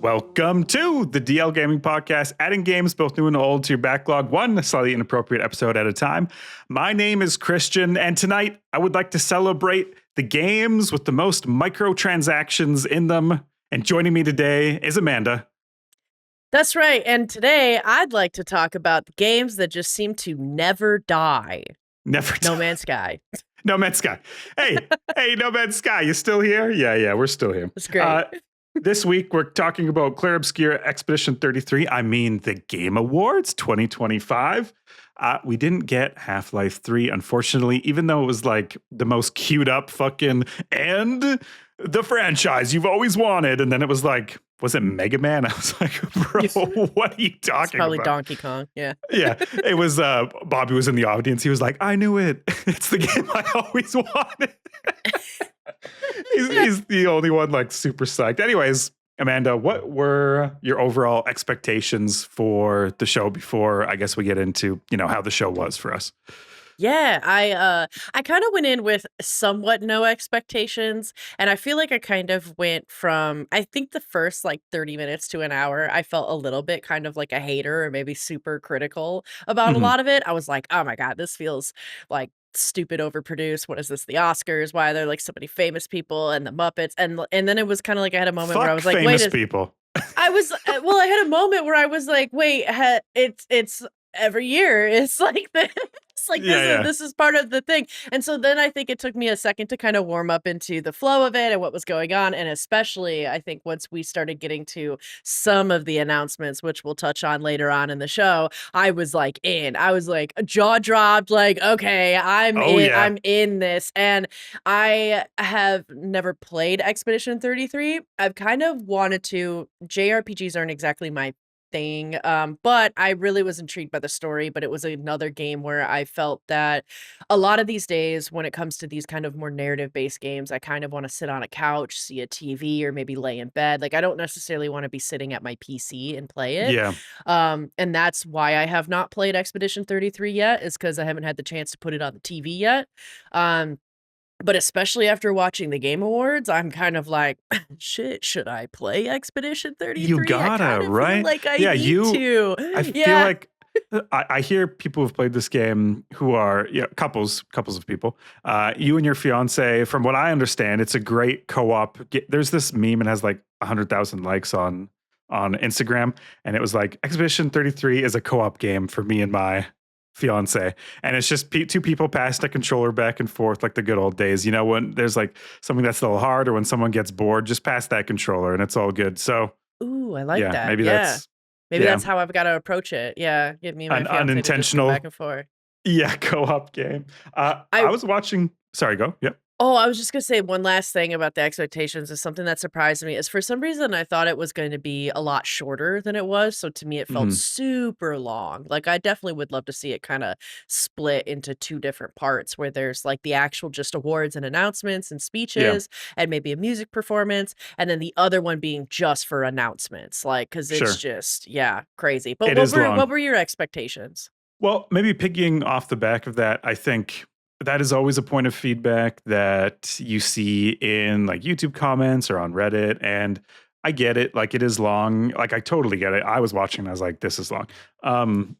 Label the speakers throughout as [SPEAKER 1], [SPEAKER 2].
[SPEAKER 1] Welcome to the DL Gaming Podcast, adding games both new and old to your backlog, one slightly inappropriate episode at a time. My name is Christian, and tonight I would like to celebrate the games with the most microtransactions in them. And joining me today is Amanda.
[SPEAKER 2] That's right, and today I'd like to talk about the games that just seem to never die.
[SPEAKER 1] Never
[SPEAKER 2] No Man's Sky.
[SPEAKER 1] No Man's Sky. Hey, No Man's Sky, you still here? Yeah, we're still here.
[SPEAKER 2] That's great.
[SPEAKER 1] This week, we're talking about Clair Obscur Expedition 33. I mean, the Game Awards 2025. We didn't get Half-Life 3, unfortunately, even though it was like the most queued up fucking and the franchise you've always wanted. And then it was like, was it Mega Man? I was like, bro, what are you talking about?
[SPEAKER 2] It's probably Donkey Kong, yeah.
[SPEAKER 1] Yeah, it was, Bobby was in the audience. He was like, I knew it. It's the game I always wanted. He's the only one like super psyched. Anyways, Amanda, what were your overall expectations for the show before I guess we get into, how the show was for us?
[SPEAKER 2] Yeah, I kind of went in with somewhat no expectations, and I feel like I kind of went from, I think the first like 30 minutes to an hour, I felt a little bit kind of like a hater or maybe super critical about a lot of it. I was like, oh my God, this feels like stupid overproduced. What is this, the Oscars? Why are there like so many famous people and the Muppets? And then it was kind of like I had a moment where I was like,
[SPEAKER 1] famous people.
[SPEAKER 2] I was well, I had a moment where I was like, wait, it's every year it's like this. Like this is part of the thing. And so then I think it took me a second to kind of warm up into the flow of it and what was going on. And especially I think once we started getting to some of the announcements, which we'll touch on later on in the show, I was like I was like jaw dropped, like, okay, I'm in this. And I have never played Expedition 33. I've kind of wanted to. JRPGs aren't exactly my thing, but I really was intrigued by the story. But it was another game where I felt that a lot of these days when it comes to these kind of more narrative based games, I kind of want to sit on a couch, see a TV, or maybe lay in bed. Like I don't necessarily want to be sitting at my PC and play it. And that's why I have not played Expedition 33 yet, is because I haven't had the chance to put it on the TV yet. But especially after watching the Game Awards, I'm kind of like, shit, should I play Expedition 33?
[SPEAKER 1] You gotta, right?
[SPEAKER 2] Feel like I need to.
[SPEAKER 1] I feel like I hear people who've played this game who are couples of people. You and your fiance, from what I understand, it's a great co-op. There's this meme and has like 100,000 likes on Instagram, and it was like Expedition 33 is a co-op game for me and my fiance, and it's just two people pass the controller back and forth like the good old days. When there's like something that's a little hard or when someone gets bored, just pass that controller and it's all good. So
[SPEAKER 2] ooh, I like that.
[SPEAKER 1] Maybe
[SPEAKER 2] that's how I've got to approach it. Yeah, give me my
[SPEAKER 1] an unintentional
[SPEAKER 2] back and forth.
[SPEAKER 1] Yeah, co-op game. I was watching. Sorry, go. Yep.
[SPEAKER 2] Oh, I was just going to say one last thing about the expectations is something that surprised me is for some reason I thought it was going to be a lot shorter than it was. So to me, it felt super long. Like I definitely would love to see it kind of split into two different parts where there's like the actual just awards and announcements and speeches and maybe a music performance. And then the other one being just for announcements, like, cause it's just, crazy. But what were your expectations?
[SPEAKER 1] Well, maybe picking off the back of that, I think that is always a point of feedback that you see in like YouTube comments or on Reddit. And I get it. Like it is long. Like I totally get it. I was watching and I was like, this is long.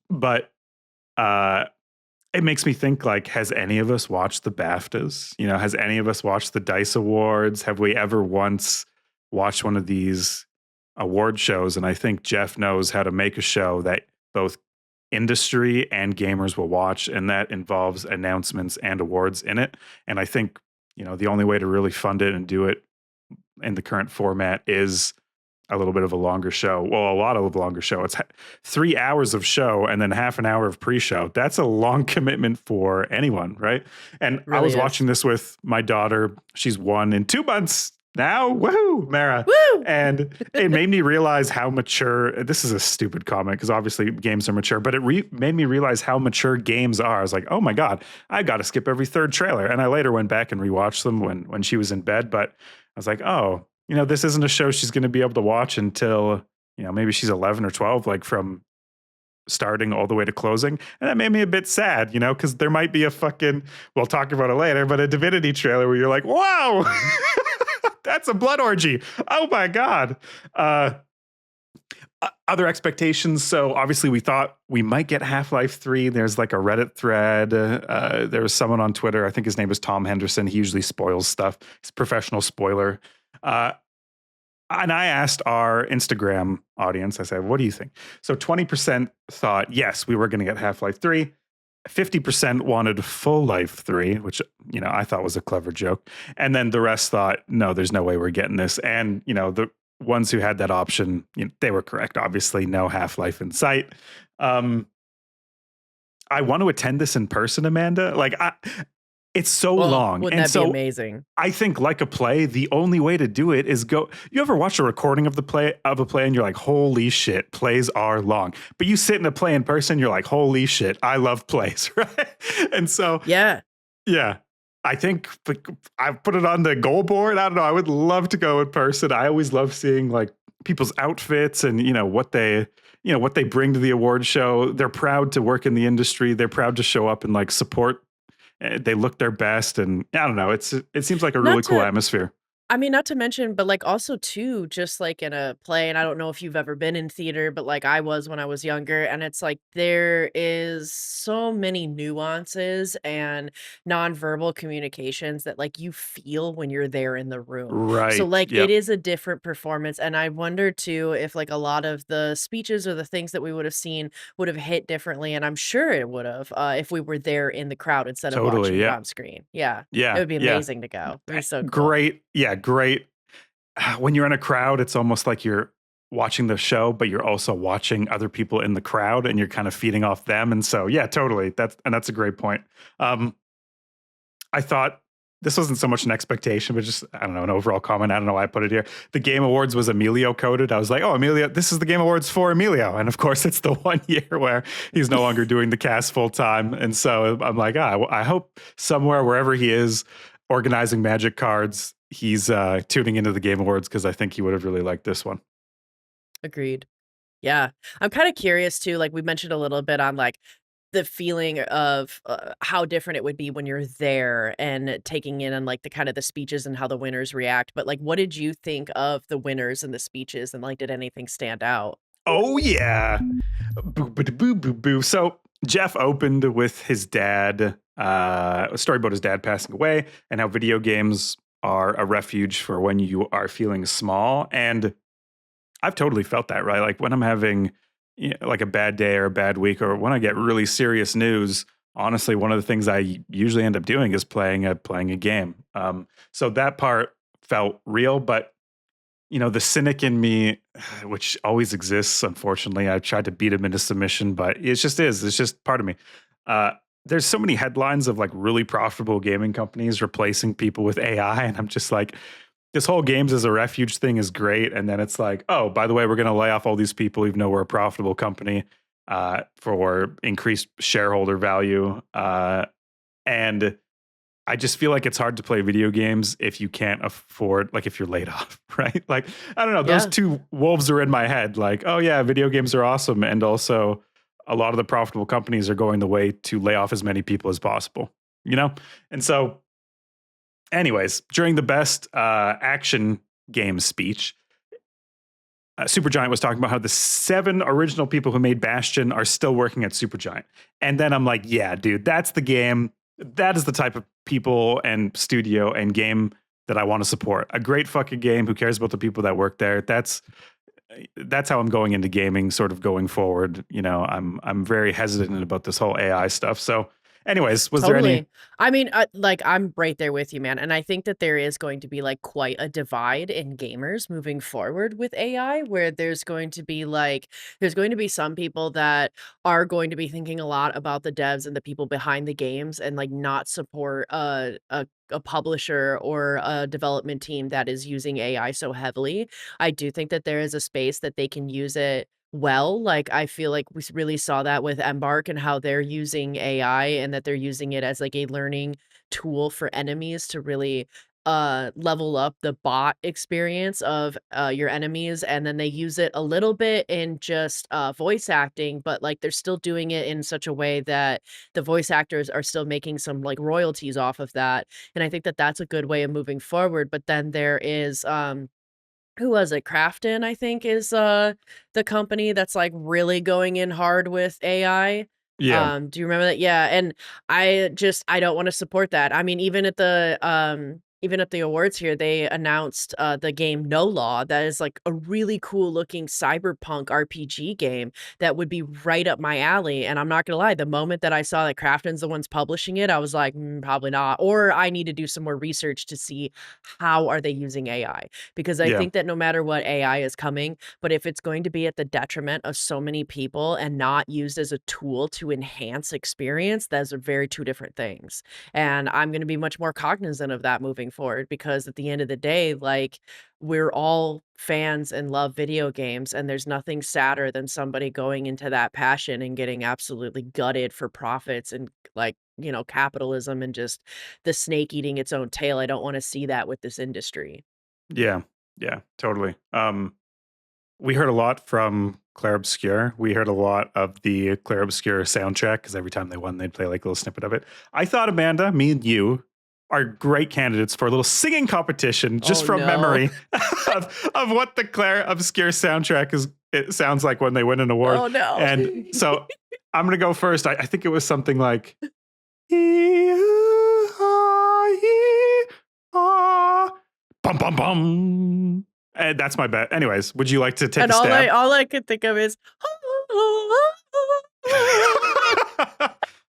[SPEAKER 1] But it makes me think like, has any of us watched the BAFTAs? Has any of us watched the DICE Awards? Have we ever once watched one of these award shows? And I think Jeff knows how to make a show that both industry and gamers will watch, and that involves announcements and awards in it. And I think the only way to really fund it and do it in the current format is a little bit of a longer show. Well, a lot of a longer show. It's 3 hours of show and then half an hour of pre-show. That's a long commitment for anyone, right? And really I was watching this with my daughter. She's 1 in 2 months now. Woohoo, Mara.
[SPEAKER 2] Woo!
[SPEAKER 1] And it made me realize how mature, this is a stupid comment because obviously games are mature, but it made me realize how mature games are. I was like, oh my God, I got to skip every third trailer. And I later went back and rewatched them when she was in bed. But I was like, oh, this isn't a show she's going to be able to watch until, maybe she's 11 or 12, like from starting all the way to closing. And that made me a bit sad, because there might be we'll talk about it later, but a Divinity trailer where you're like, wow, that's a blood orgy. Oh my God. Other expectations. So obviously we thought we might get Half-Life 3. There's like a Reddit thread. There was someone on Twitter, I think his name is Tom Henderson. He usually spoils stuff. He's a professional spoiler. And I asked our Instagram audience, I said, what do you think? So 20% thought, yes, we were going to get Half-Life 3. 50% wanted Full Life 3, which, I thought was a clever joke. And then the rest thought, no, there's no way we're getting this. And, the ones who had that option, they were correct. Obviously, no Half-Life in sight. I want to attend this in person, Amanda. It's so long.
[SPEAKER 2] Wouldn't that be amazing?
[SPEAKER 1] I think, like a play, the only way to do it is go. You ever watch a recording of a play and you're like, holy shit, plays are long. But you sit in a play in person, you're like, holy shit, I love plays, right? And so yeah, I think I put it on the goal board. I don't know. I would love to go in person. I always love seeing like people's outfits and what they bring to the award show. They're proud to work in the industry. They're proud to show up and like support. They look their best, and I don't know. It seems like a really cool atmosphere.
[SPEAKER 2] I mean, not to mention, but like also too, just like in a play, and I don't know if you've ever been in theater, but like I was when I was younger, and it's like there is so many nuances and nonverbal communications that like you feel when you're there in the room.
[SPEAKER 1] Right.
[SPEAKER 2] So like it is a different performance. And I wonder too if like a lot of the speeches or the things that we would have seen would have hit differently. And I'm sure it would have if we were there in the crowd instead of watching it on screen. Yeah.
[SPEAKER 1] Yeah.
[SPEAKER 2] It would be amazing to go. It'd be so cool.
[SPEAKER 1] Great. Yeah. Great. When you're in a crowd, it's almost like you're watching the show, but you're also watching other people in the crowd and you're kind of feeding off them. And so, yeah, totally. That's a great point. I thought this wasn't so much an expectation, but just, I don't know, an overall comment. I don't know why I put it here. The Game Awards was Emilio coded. I was like, oh, Emilio, this is the Game Awards for Emilio. And of course, it's the 1 year where he's no longer doing the cast full time. And so I'm like, I hope somewhere, wherever he is, organizing Magic cards, he's tuning into the Game Awards, because I think he would have really liked this one.
[SPEAKER 2] Agreed. Yeah. I'm kind of curious too, like we mentioned a little bit on like the feeling of how different it would be when you're there and taking in on like the kind of the speeches and how the winners react. But like, what did you think of the winners and the speeches, and like, did anything stand out?
[SPEAKER 1] Oh yeah. Boo, boo, boo, boo, boo. So Jeff opened with his dad, a story about his dad passing away and how video games are a refuge for when you are feeling small. And I've totally felt that, right? Like when I'm having like a bad day or a bad week, or when I get really serious news, honestly, one of the things I usually end up doing is playing a game. So that part felt real, but the cynic in me, which always exists, unfortunately, I tried to beat him into submission, but it's just part of me. There's so many headlines of like really profitable gaming companies replacing people with AI. And I'm just like, this whole games as a refuge thing is great. And then it's like, oh, by the way, we're going to lay off all these people, even though we're a profitable company, for increased shareholder value. And I just feel like it's hard to play video games if you can't afford, like if you're laid off, right? Like, I don't know, those two wolves are in my head. Like, oh yeah, video games are awesome. And also a lot of the profitable companies are going the way to lay off as many people as possible, And so anyways, during the best action game speech, Supergiant was talking about how the 7 original people who made Bastion are still working at Supergiant. And then I'm like, yeah, dude, that's the game. That is the type of people and studio and game that I want to support. A great fucking game. Who cares about the people that work there? That's how I'm going into gaming, sort of going forward. I'm very hesitant about this whole AI stuff. So anyways, was there any?
[SPEAKER 2] I mean, like I'm right there with you, man. And I think that there is going to be like quite a divide in gamers moving forward with AI, where there's going to be some people that are going to be thinking a lot about the devs and the people behind the games, and like not support a publisher or a development team that is using AI so heavily. I do think that there is a space that they can use it well. Like I feel like we really saw that with Embark and how they're using AI, and that they're using it as like a learning tool for enemies to really level up the bot experience of your enemies. And then they use it a little bit in just voice acting, but like they're still doing it in such a way that the voice actors are still making some like royalties off of that. And I think that that's a good way of moving forward. But then there is who was it? Crafton, I think, is the company that's like really going in hard with AI.
[SPEAKER 1] Yeah.
[SPEAKER 2] Do you remember that? Yeah, and I don't want to support that. I mean, even at the awards here, they announced the game No Law. That is like a really cool looking cyberpunk RPG game that would be right up my alley. And I'm not gonna lie, the moment that I saw that Crafton's the ones publishing it, I was like, probably not. Or I need to do some more research to see how are they using AI, because I
[SPEAKER 1] Yeah.
[SPEAKER 2] think that no matter what, AI is coming, but if it's going to be at the detriment of so many people and not used as a tool to enhance experience, those are very two different things. And I'm going to be much more cognizant of that moving forward, because at the end of the day, like, we're all fans and love video games, and there's nothing sadder than somebody going into that passion and getting absolutely gutted for profits and, like, capitalism and just the snake eating its own tail. I don't want to see that with this industry.
[SPEAKER 1] Yeah. Yeah. Totally. We heard a lot from Clair Obscur. We heard a lot of the Clair Obscur soundtrack because every time they won, they'd play like a little snippet of it. I thought, Amanda, me and you are great candidates for a little singing competition just
[SPEAKER 2] Oh,
[SPEAKER 1] from
[SPEAKER 2] no.
[SPEAKER 1] memory of what the Clair Obscur soundtrack it sounds like when they win an award.
[SPEAKER 2] Oh, no.
[SPEAKER 1] And so I'm going to go first. I think it was something like, bum, bum, bum. And that's my bet. Anyways, would you like to take
[SPEAKER 2] And
[SPEAKER 1] a stab?
[SPEAKER 2] all I could think of is,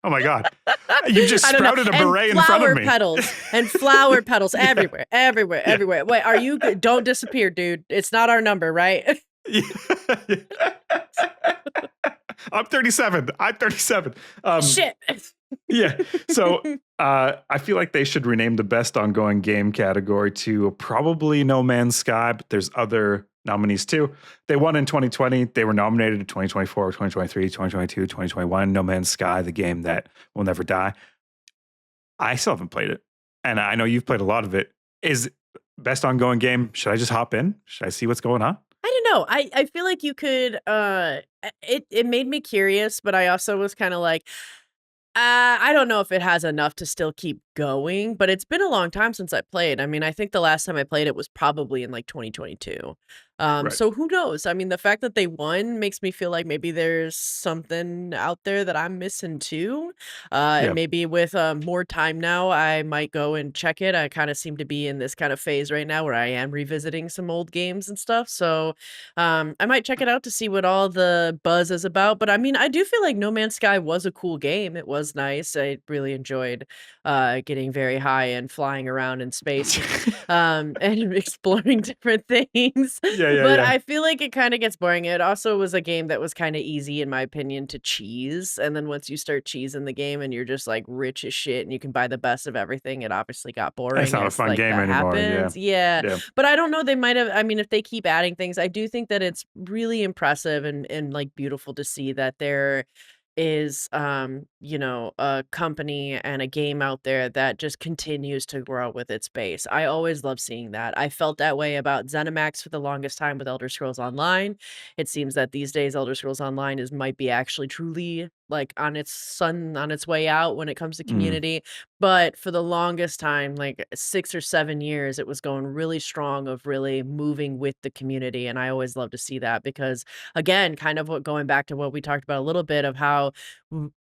[SPEAKER 1] oh my God. You just sprouted a beret in front of me.
[SPEAKER 2] Flower petals everywhere, everywhere,
[SPEAKER 1] Yeah.
[SPEAKER 2] everywhere. Wait, are you good? Don't disappear, dude. It's not our number, right?
[SPEAKER 1] I'm 37.
[SPEAKER 2] Shit.
[SPEAKER 1] Yeah. So I feel like they should rename the best ongoing game category to probably No Man's Sky, but there's other nominees too. They won in 2020. They were nominated in 2024, 2023, 2022, 2021. No Man's Sky, the game that will never die. I still haven't played it. And I know you've played a lot of it. Is best ongoing game, should I just hop in? Should I see what's going on?
[SPEAKER 2] I don't know. I feel like you could it made me curious, but I also was kind of like, I don't know if it has enough to still keep going, but it's been a long time since I played. I mean, I think the last time I played it was probably in like 2022.
[SPEAKER 1] Right.
[SPEAKER 2] So who knows? I mean, the fact that they won makes me feel like maybe there's something out there that I'm missing too. And maybe with more time now, I might go and check it. I kind of seem to be in this kind of phase right now where I am revisiting some old games and stuff. So I might check it out to see what all the buzz is about. But I mean, I do feel like No Man's Sky was a cool game. It was nice. I really enjoyed getting very high and flying around in space and exploring different things. But I feel like it kind of gets boring. It also was a game that was kind of easy, in my opinion, to cheese. And then once you start cheesing the game and you're just like rich as shit and you can buy the best of everything, it obviously got boring.
[SPEAKER 1] It's not a fun game anymore.
[SPEAKER 2] Yeah. But I don't know. They might have, I mean, if they keep adding things, I do think that it's really impressive and like beautiful to see that there is a company and a game out there that just continues to grow with its base. I always love seeing that. I felt that way about ZeniMax for the longest time with Elder Scrolls Online. It seems that these days Elder Scrolls Online might be actually truly like on its way out when it comes to community. But for the longest time, like 6 or 7 years, it was going really strong of really moving with the community. And I always love to see that because, again, kind of going back to what we talked about a little bit of how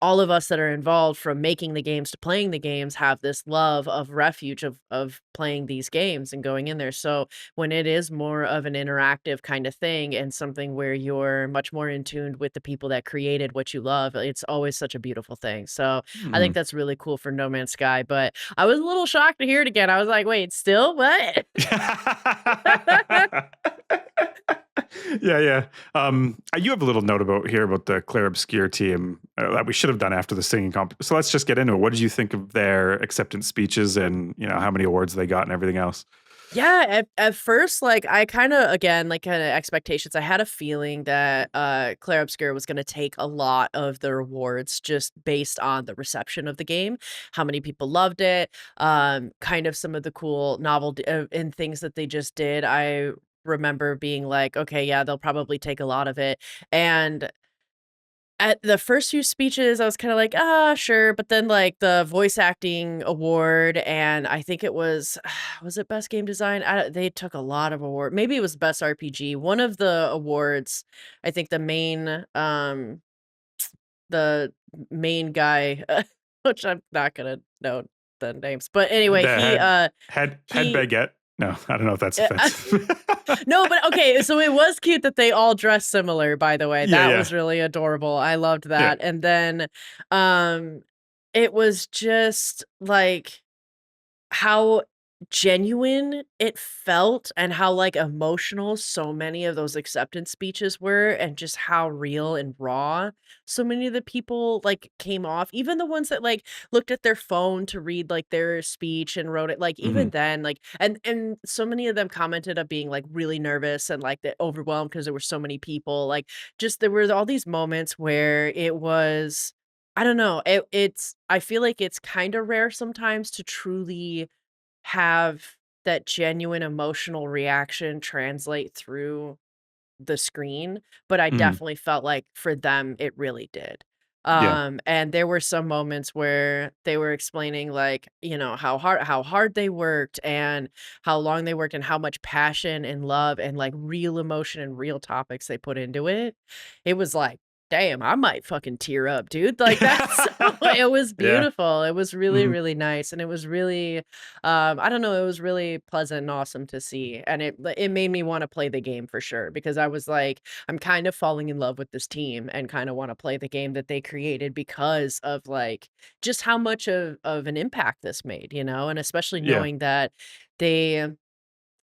[SPEAKER 2] all of us that are involved from making the games to playing the games have this love of refuge of playing these games and going in there. So when it is more of an interactive kind of thing and something where you're much more in tune with the people that created what you love, it's always such a beautiful thing. So I think that's really cool for No Man's Sky, but I was a little shocked to hear it again. I was like, wait, still what?
[SPEAKER 1] Yeah. You have a little note about the Clair Obscur team that we should have done after the singing comp. So let's just get into it. What did you think of their acceptance speeches and how many awards they got and everything else?
[SPEAKER 2] Yeah, at first, like, I kinda again, like, kinda expectations, I had a feeling that, Clair Obscur was gonna take a lot of the rewards just based on the reception of the game, how many people loved it, kind of some of the cool novel and things that they just did. I remember being like, "Okay, yeah, they'll probably take a lot of it," and at the first few speeches, I was kind of like, sure. But then like the voice acting award, and I think it was it best game design? They took a lot of award. Maybe it was best RPG. One of the awards, I think the main guy, which I'm not gonna know the names, but anyway,
[SPEAKER 1] The head
[SPEAKER 2] he
[SPEAKER 1] baguette. No, I don't know if that's offensive.
[SPEAKER 2] no, but okay, so it was cute that they all dressed similar, by the way.
[SPEAKER 1] Yeah,
[SPEAKER 2] That
[SPEAKER 1] yeah.
[SPEAKER 2] was really adorable. I loved
[SPEAKER 1] Yeah.
[SPEAKER 2] that. And then it was just like how genuine it felt and how like emotional so many of those acceptance speeches were, and just how real and raw so many of the people like came off, even the ones that like looked at their phone to read like their speech and wrote it, like even
[SPEAKER 1] Mhm.
[SPEAKER 2] then, like, and so many of them commented of being like really nervous and like that overwhelmed because there were so many people, like just there were all these moments where it was, I don't know, it's I feel like it's kind of rare sometimes to truly have that genuine emotional reaction translate through the screen, but I
[SPEAKER 1] Mhm.
[SPEAKER 2] definitely felt like for them, it really did.
[SPEAKER 1] Yeah.
[SPEAKER 2] And there were some moments where they were explaining like, how hard they worked and how long they worked and how much passion and love and like real emotion and real topics they put into it. It was like, damn, I might fucking tear up, dude. Like that's it was
[SPEAKER 1] Yeah.
[SPEAKER 2] beautiful. It was really,
[SPEAKER 1] Mhm.
[SPEAKER 2] really nice. And it was really I don't know, it was really pleasant and awesome to see, and it made me wanna play the game for sure, because I was like, I'm kind of falling in love with this team and kinda wanna play the game that they created because of, like, just how much of an impact this made, and especially
[SPEAKER 1] Yeah.
[SPEAKER 2] knowing that they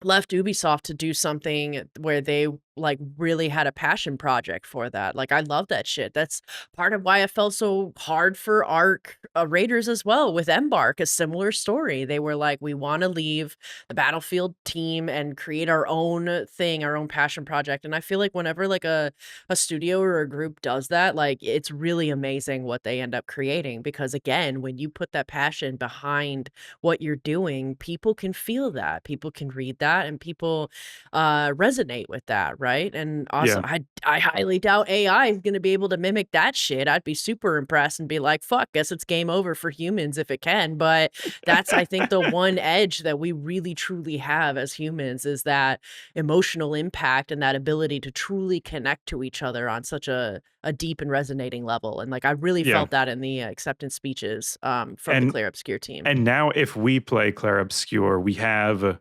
[SPEAKER 2] left Ubisoft to do something where they, like, really had a passion project for that. Like, I love that shit. That's part of why I felt so hard for ARC, Raiders as well with Embark, a similar story. They were like, "We wanna leave the Battlefield team and create our own thing, our own passion project," and I feel like whenever, like, a studio or a group does that, like, it's really amazing what they end up creating because, again, when you put that passion behind what you're doing, people can feel that, people can read that, and people, resonate with that, right? And also,
[SPEAKER 1] Yeah.
[SPEAKER 2] I highly doubt AI is gonna be able to mimic that shit. I'd be super impressed and be like, "Fuck, guess it's game over for humans if it can," but that's, I think, the one edge that we really truly have as humans is that emotional impact and that ability to truly connect to each other on such a deep and resonating level, and, like, I really
[SPEAKER 1] Yeah.
[SPEAKER 2] felt that in the, acceptance speeches, from the
[SPEAKER 1] And
[SPEAKER 2] Clair Obscur team.
[SPEAKER 1] and now if we play Clair Obscur, we have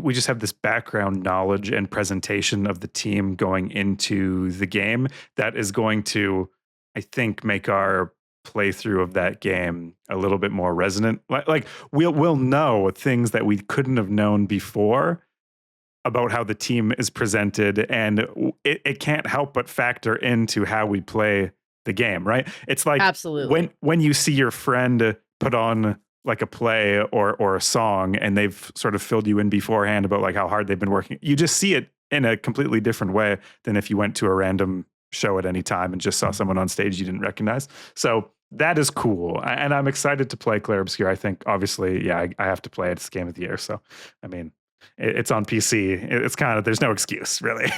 [SPEAKER 1] we just have this background knowledge and presentation of the team going into the game that is going to, I think, make our playthrough of that game a little bit more resonant. Like we'll know things that we couldn't have known before about how the team is presented, and it can't help but factor into how we play the game, right? It's like
[SPEAKER 2] Absolutely.
[SPEAKER 1] when you see your friend put on like a play or a song and they've sort of filled you in beforehand about like how hard they've been working. You just see it in a completely different way than if you went to a random show at any time and just saw someone on stage you didn't recognize. So that is cool. And I'm excited to play Clair Obscur. I think obviously, yeah, I have to play it. It's game of the year. So, I mean, it's on PC. It's kind of, there's no excuse really.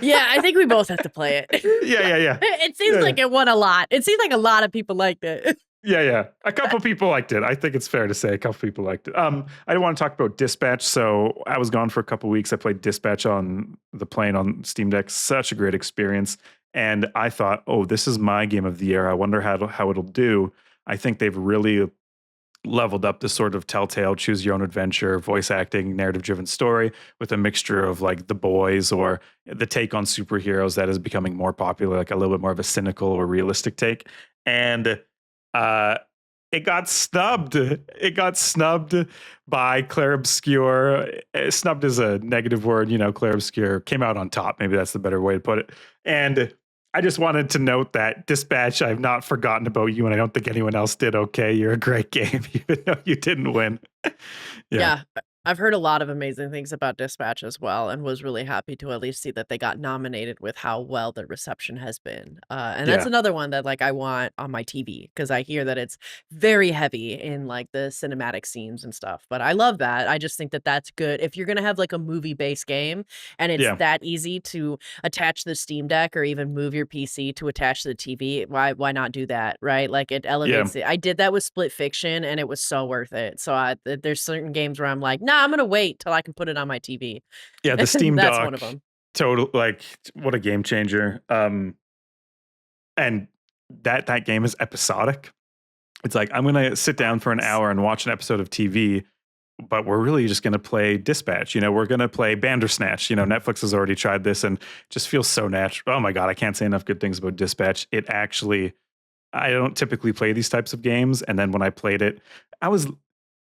[SPEAKER 2] Yeah, I think we both have to play it.
[SPEAKER 1] Yeah, yeah, yeah.
[SPEAKER 2] It seems
[SPEAKER 1] Yeah, yeah.
[SPEAKER 2] like it won a lot. It seems like a lot of people liked it.
[SPEAKER 1] Yeah, yeah. A couple people liked it. I think it's fair to say a couple people liked it. I want to talk about Dispatch. So I was gone for a couple weeks. I played Dispatch on the plane on Steam Deck. Such a great experience. And I thought, oh, this is my game of the year. I wonder how it'll do. I think they've really leveled up the sort of telltale choose your own adventure voice acting narrative driven story with a mixture of like The Boys or the take on superheroes that is becoming more popular, like a little bit more of a cynical or realistic take. And uh it got snubbed. It got snubbed by Clair Obscur. Snubbed is a negative word, Clair Obscur came out on top. Maybe that's the better way to put it. And I just wanted to note that Dispatch, I've not forgotten about you, and I don't think anyone else did. Okay, you're a great game, even though you didn't win. Yeah.
[SPEAKER 2] Yeah. I've heard a lot of amazing things about Dispatch as well, and was really happy to at least see that they got nominated with how well the reception has been. And that's
[SPEAKER 1] Yeah.
[SPEAKER 2] another one that like I want on my TV because I hear that it's very heavy in like the cinematic scenes and stuff. But I love that. I just think that that's good. If you're gonna have like a movie-based game and it's
[SPEAKER 1] Yeah.
[SPEAKER 2] that easy to attach the Steam Deck or even move your PC to attach to the TV, why not do that, right? Like it elevates it. I did that with Split Fiction and it was so worth it. So there's certain games where I'm like, nah, I'm gonna wait till I can put it on my TV.
[SPEAKER 1] Yeah, the Steam
[SPEAKER 2] That's one
[SPEAKER 1] Dock,
[SPEAKER 2] of them.
[SPEAKER 1] total, like, what a game changer. And that game is episodic. It's like, I'm gonna sit down for an hour and watch an episode of TV, but we're really just gonna play Dispatch. You know, we're gonna play Bandersnatch. You know, Netflix has already tried this and just feels so natural. Oh my God, I can't say enough good things about Dispatch. It actually, I don't typically play these types of games. And then when I played it, I was,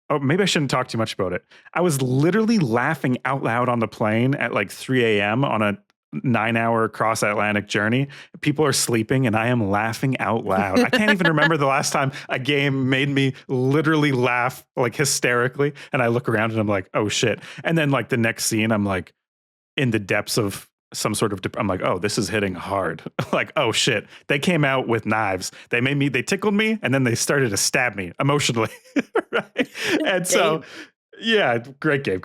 [SPEAKER 1] oh, maybe I shouldn't talk too much about it. I was literally laughing out loud on the plane at like 3 a.m. on a 9-hour cross Atlantic journey. People are sleeping and I am laughing out loud. I can't even remember the last time a game made me literally laugh like hysterically. And I look around and I'm like, oh shit. And then like the next scene, I'm like in the depths of some sort of, I'm like, oh, this is hitting hard. Like, oh shit. They came out with knives. They tickled me and then they started to stab me emotionally. Right. And so, yeah, great game.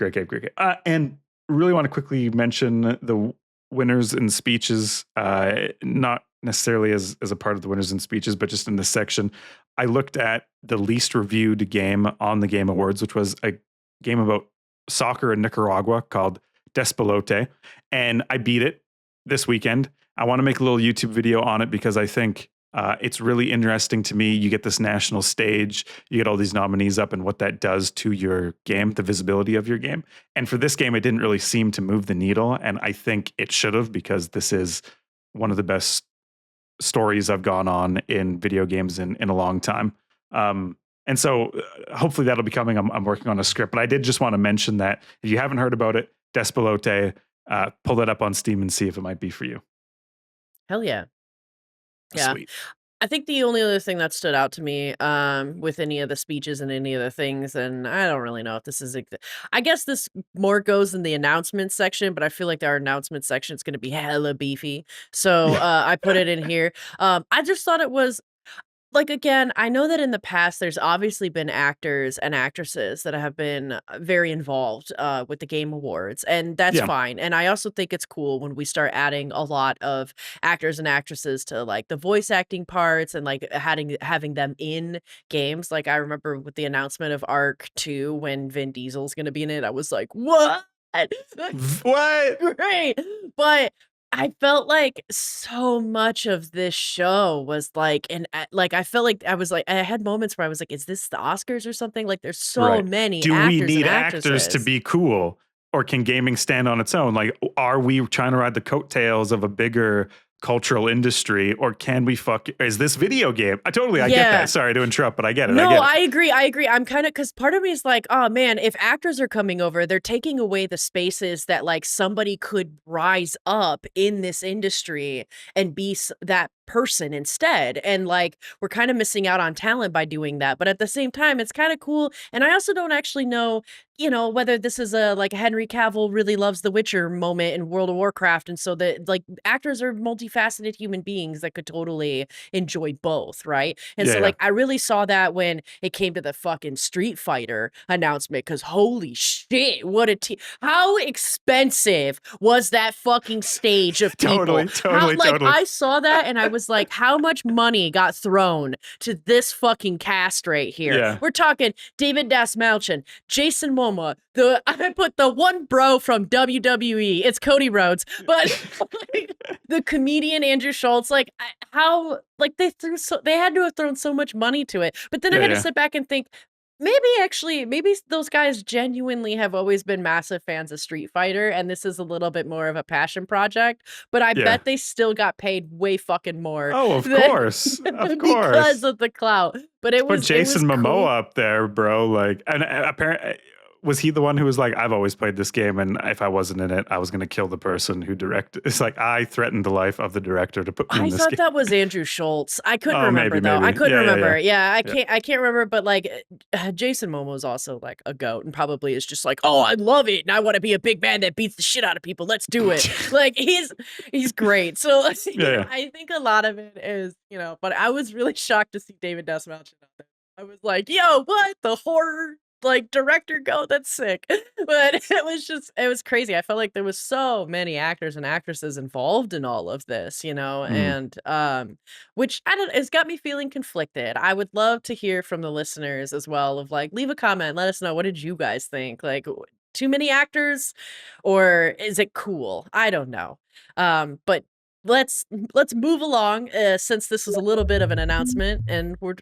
[SPEAKER 1] And really want to quickly mention the winners and speeches, not necessarily as a part of the winners and speeches, but just in this section. I looked at the least reviewed game on the Game Awards, which was a game about soccer in Nicaragua called Despelote, and I beat it this weekend. I want to make a little YouTube video on it because I think it's really interesting to me. You get this national stage, you get all these nominees up, and what that does to your game, the visibility of your game. And for this game, it didn't really seem to move the needle, and I think it should have because this is one of the best stories I've gone on in video games in a long time. And so hopefully that'll be coming. I'm working on a script, but I did just want to mention that if you haven't heard about it, Despelote, pull that up on Steam and see if it might be for you.
[SPEAKER 2] Hell yeah. Yeah.
[SPEAKER 1] Sweet.
[SPEAKER 2] I think the only other thing that stood out to me with any of the speeches and any of the things, and I don't really know if this is, I guess this more goes in the announcement section, but I feel like our announcement section is going to be hella beefy. So I put it in here. I just thought it was, like, again, I know that in the past, there's obviously been actors and actresses that have been very involved with the Game Awards, and that's fine. And I also think it's cool when we start adding a lot of actors and actresses to like the voice acting parts and like having them in games. Like I remember with the announcement of Arc 2 when Vin Diesel's going to be in it, I was like, what?
[SPEAKER 1] What?
[SPEAKER 2] Right. But I felt like so much of this show was like, and like I felt like I was like, I had moments where I was like, is this the Oscars or something? Like there's so many
[SPEAKER 1] Do
[SPEAKER 2] actors
[SPEAKER 1] we need
[SPEAKER 2] and
[SPEAKER 1] actors to be cool? Or can gaming stand on its own? Like, are we trying to ride the coattails of a bigger cultural industry, or can we is this video game? I get that. Sorry to interrupt, but I get it.
[SPEAKER 2] No, I agree. I'm kind of, because part of me is like, oh man, if actors are coming over, they're taking away the spaces that like somebody could rise up in this industry and be that person instead. And like, we're kind of missing out on talent by doing that. But at the same time, it's kind of cool. And I also don't actually know, you know, whether this is a like Henry Cavill really loves The Witcher moment in World of Warcraft. And so that like actors are multifaceted human beings that could totally enjoy both. Right. And so like, I really saw that when it came to the fucking Street Fighter announcement, because holy shit, what a how expensive was that fucking stage of people?
[SPEAKER 1] Totally.
[SPEAKER 2] I saw that and I was like, how much money got thrown to this fucking cast right here?
[SPEAKER 1] Yeah.
[SPEAKER 2] We're talking David Dasmalchian, Jason Momoa, I put the one bro from WWE, it's Cody Rhodes, but the comedian Andrew Schultz, like how, like they had to have thrown so much money to it. But then I had to sit back and think, maybe those guys genuinely have always been massive fans of Street Fighter, and this is a little bit more of a passion project, but I bet they still got paid way fucking more.
[SPEAKER 1] Oh, of course.
[SPEAKER 2] Because of the clout. But it was
[SPEAKER 1] Jason Momoa
[SPEAKER 2] cool.
[SPEAKER 1] up there, bro. Like, and apparently, was he the one who was like, I've always played this game, and if I wasn't in it, I was going to kill the person who directed. It's like, I threatened the life of the director to put me in this game.
[SPEAKER 2] I thought that was Andrew Schultz. I couldn't remember though. I couldn't remember. Yeah, I can't remember. But like, Jason Momoa is also like a goat, and probably is just like, oh, I love it, and I want to be a big man that beats the shit out of people. Let's do it. Like he's great. So I think a lot of it is, But I was really shocked to see David Desmalchian out there. I was like, yo, what the horror? Like director go, that's sick. But it was crazy. I felt like there was so many actors and actresses involved in all of this, and which it's got me feeling conflicted. I would love to hear from the listeners as well, of like, leave a comment, let us know, what did you guys think? Like, too many actors, or is it cool? I don't know. But let's move along, since this was a little bit of an announcement, and let's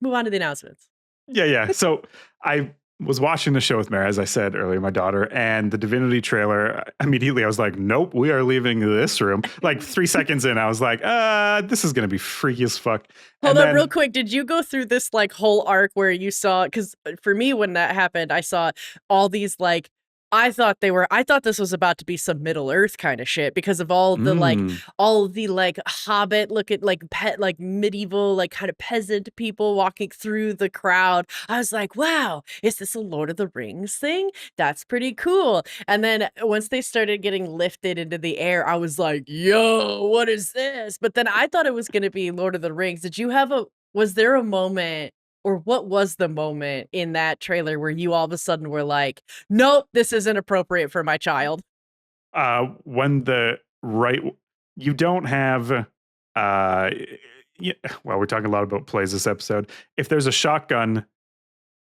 [SPEAKER 2] move on to the announcements.
[SPEAKER 1] Yeah. So I was watching the show with Mary, as I said earlier, my daughter, and the Divinity trailer. Immediately, I was like, nope, we are leaving this room. Like 3 seconds in, I was like, this is going to be freaky as fuck.
[SPEAKER 2] Hold on real quick. Did you go through this like whole arc where you saw, because for me, when that happened, I saw all these like, I thought this was about to be some Middle Earth kind of shit because of all the Hobbit looking like medieval, like kind of peasant people walking through the crowd. I was like, wow, is this a Lord of the Rings thing? That's pretty cool. And then once they started getting lifted into the air, I was like, yo, what is this? But then I thought it was going to be Lord of the Rings. Was there a moment, or what was the moment in that trailer where you all of a sudden were like, nope, this isn't appropriate for my child?
[SPEAKER 1] You don't have, well, we're talking a lot about plays this episode. If there's a shotgun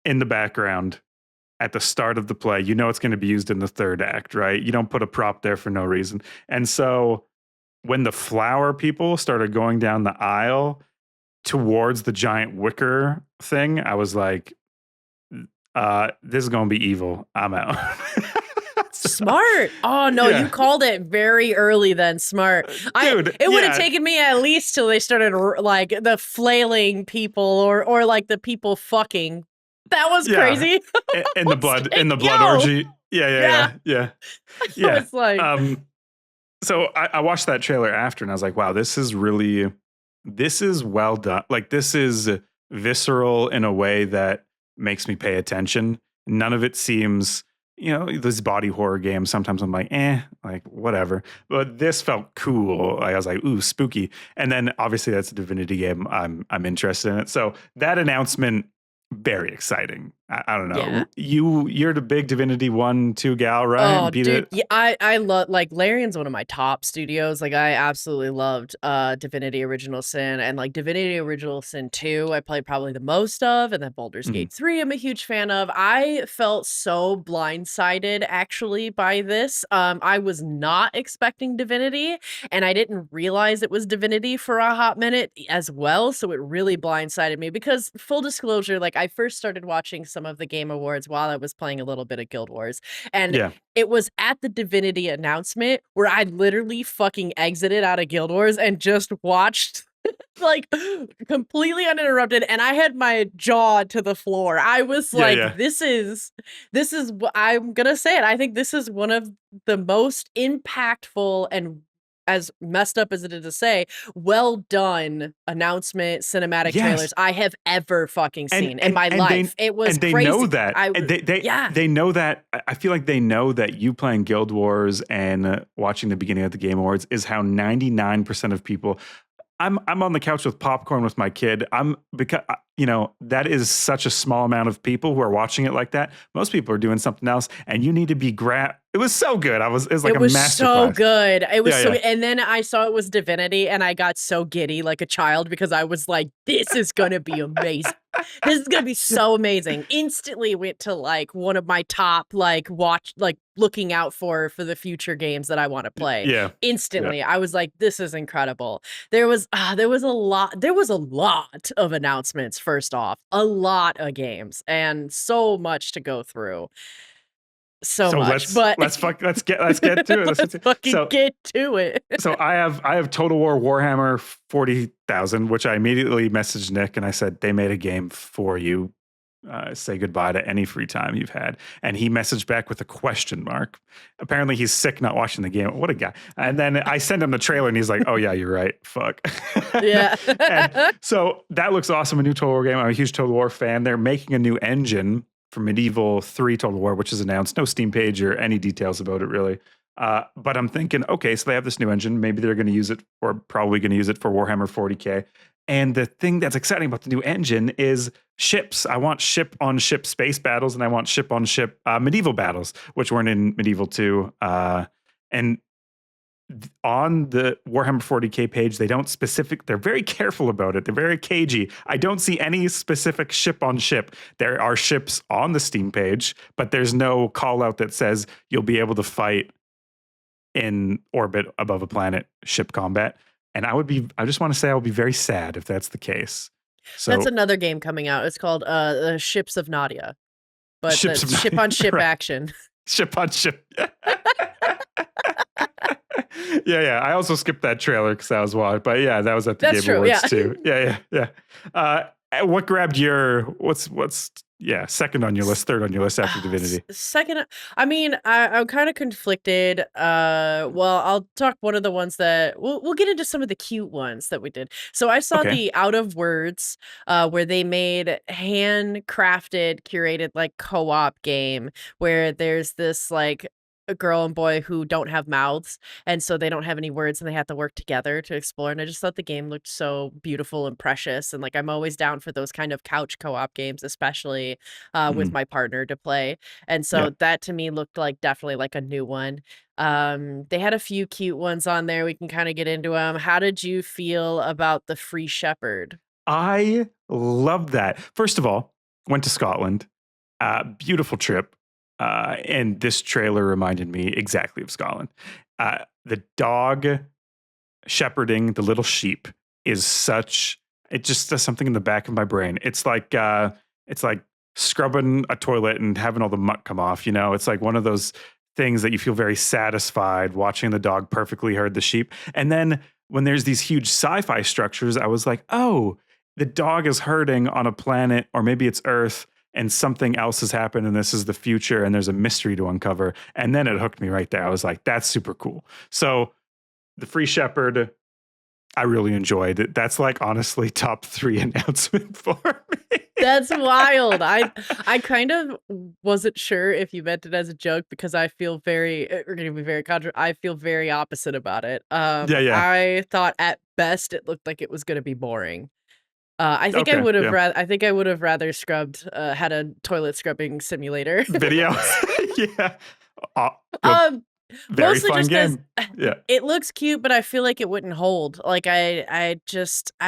[SPEAKER 1] in the background at the start of the play, it's going to be used in the third act, right? You don't put a prop there for no reason. And so when the flower people started going down the aisle towards the giant wicker thing, I was like, this is going to be evil. I'm out.
[SPEAKER 2] Smart. Oh no, you called it very early then. Smart.
[SPEAKER 1] Dude,
[SPEAKER 2] it would have taken me at least till they started like the flailing people or like the people fucking. That was crazy.
[SPEAKER 1] In the blood orgy. Yeah.
[SPEAKER 2] It's like,
[SPEAKER 1] so I watched that trailer after, and I was like, wow, this is well done. Like, this is visceral in a way that makes me pay attention. None of it seems, these body horror games, sometimes I'm like, like whatever. But this felt cool. I was like, ooh, spooky. And then obviously that's a Divinity game. I'm interested in it. So that announcement, very exciting. I don't know. Yeah. You're the big Divinity 1-2 gal, right?
[SPEAKER 2] Oh, dude, yeah, I love, like, Larian's one of my top studios. Like, I absolutely loved Divinity Original Sin, and like Divinity Original Sin 2 I played probably the most of, and then Baldur's Gate 3 I'm a huge fan of. I felt so blindsided actually by this. I was not expecting Divinity, and I didn't realize it was Divinity for a hot minute as well, so it really blindsided me because, full disclosure, like, I first started watching some of the Game Awards while I was playing a little bit of Guild Wars. And it was at the Divinity announcement where I literally fucking exited out of Guild Wars and just watched like completely uninterrupted, and I had my jaw to the floor. I was like, this is what I'm gonna say it. I think this is one of the most impactful and, as messed up as it is to say, well done announcement cinematic trailers I have ever fucking seen in my life. It was
[SPEAKER 1] crazy.
[SPEAKER 2] They
[SPEAKER 1] know that. They know that. I feel like they know that you playing Guild Wars and watching the beginning of the Game Awards is how 99% of people. I'm on the couch with popcorn with my kid. Because that is such a small amount of people who are watching it like that. Most people are doing something else, and you need to be It was so good. It was like a masterclass.
[SPEAKER 2] So good. It was so good. And then I saw it was Divinity, and I got so giddy like a child because I was like, this is gonna be amazing. This is gonna be so amazing. Instantly went to like one of my top looking out for the future games that I want to play.
[SPEAKER 1] Yeah.
[SPEAKER 2] Instantly. I was like, this is incredible. There was a lot of announcements, first off. A lot of games and so much to go through. So much,
[SPEAKER 1] let's get to it.
[SPEAKER 2] Let's fucking get to it.
[SPEAKER 1] So I have Total War Warhammer 40,000, which I immediately messaged Nick and I said, they made a game for you. say goodbye to any free time you've had. And he messaged back with a question mark. Apparently he's sick, not watching the game. What a guy. And then I send him the trailer and he's like, oh yeah, you're right. Fuck.
[SPEAKER 2] Yeah.
[SPEAKER 1] And so that looks awesome. A new Total War game. I'm a huge Total War fan. They're making a new engine for Medieval 3 Total War, which is announced. No Steam page or any details about it really. But I'm thinking, okay, so they have this new engine. Maybe they're going to use it, or probably going to use it for Warhammer 40K. And the thing that's exciting about the new engine is ships. I want ship-on-ship space battles, and I want ship-on-ship medieval battles, which weren't in Medieval 2. And on the Warhammer 40K page, they're very careful about it. They're very cagey. I don't see any specific ship-on-ship. There are ships on the Steam page, but there's no call-out that says you'll be able to fight in orbit above a planet ship combat. And I just want to say I would be very sad if that's the case. So
[SPEAKER 2] that's another game coming out. It's called the Ships of Nadia. But ship on ship action.
[SPEAKER 1] Ship on ship. Yeah. I also skipped that trailer because I was wild. But yeah, that was at the Game Awards too. Yeah. What grabbed your what's second on your list, third on your list after Divinity?
[SPEAKER 2] Second, I mean, I'm kind of conflicted. Well, I'll talk one of the ones that we'll get into some of the cute ones that we did. So I saw the Out of Words, where they made handcrafted, curated like co-op game where there's this like a girl and boy who don't have mouths, and so they don't have any words, and they have to work together to explore. And I just thought the game looked so beautiful and precious, and like I'm always down for those kind of couch co-op games, especially with my partner to play. And so that to me looked like definitely like a new one. They had a few cute ones on there. We can kind of get into them. How did you feel about the Free Shepherd?
[SPEAKER 1] I love that. First of all, went to Scotland. Beautiful trip. And this trailer reminded me exactly of Scotland. The dog shepherding the little sheep is it just does something in the back of my brain. It's like scrubbing a toilet and having all the muck come off. You know, it's like one of those things that you feel very satisfied watching the dog perfectly herd the sheep. And then when there's these huge sci-fi structures, I was like, oh, the dog is herding on a planet, or maybe it's Earth, and something else has happened, and this is the future, and there's a mystery to uncover. And then it hooked me right there. I was like, that's super cool. So the Free Shepherd, I really enjoyed it. That's like honestly top 3 announcement for me.
[SPEAKER 2] That's wild. I kind of wasn't sure if you meant it as a joke, because I feel we're going to be very I feel very opposite about it. I thought at best it looked like it was going to be boring. I think I would have rather scrubbed had a toilet scrubbing simulator
[SPEAKER 1] video. Yeah. Very
[SPEAKER 2] mostly
[SPEAKER 1] fun
[SPEAKER 2] just
[SPEAKER 1] game.
[SPEAKER 2] It looks cute, but I feel like it wouldn't hold. Like I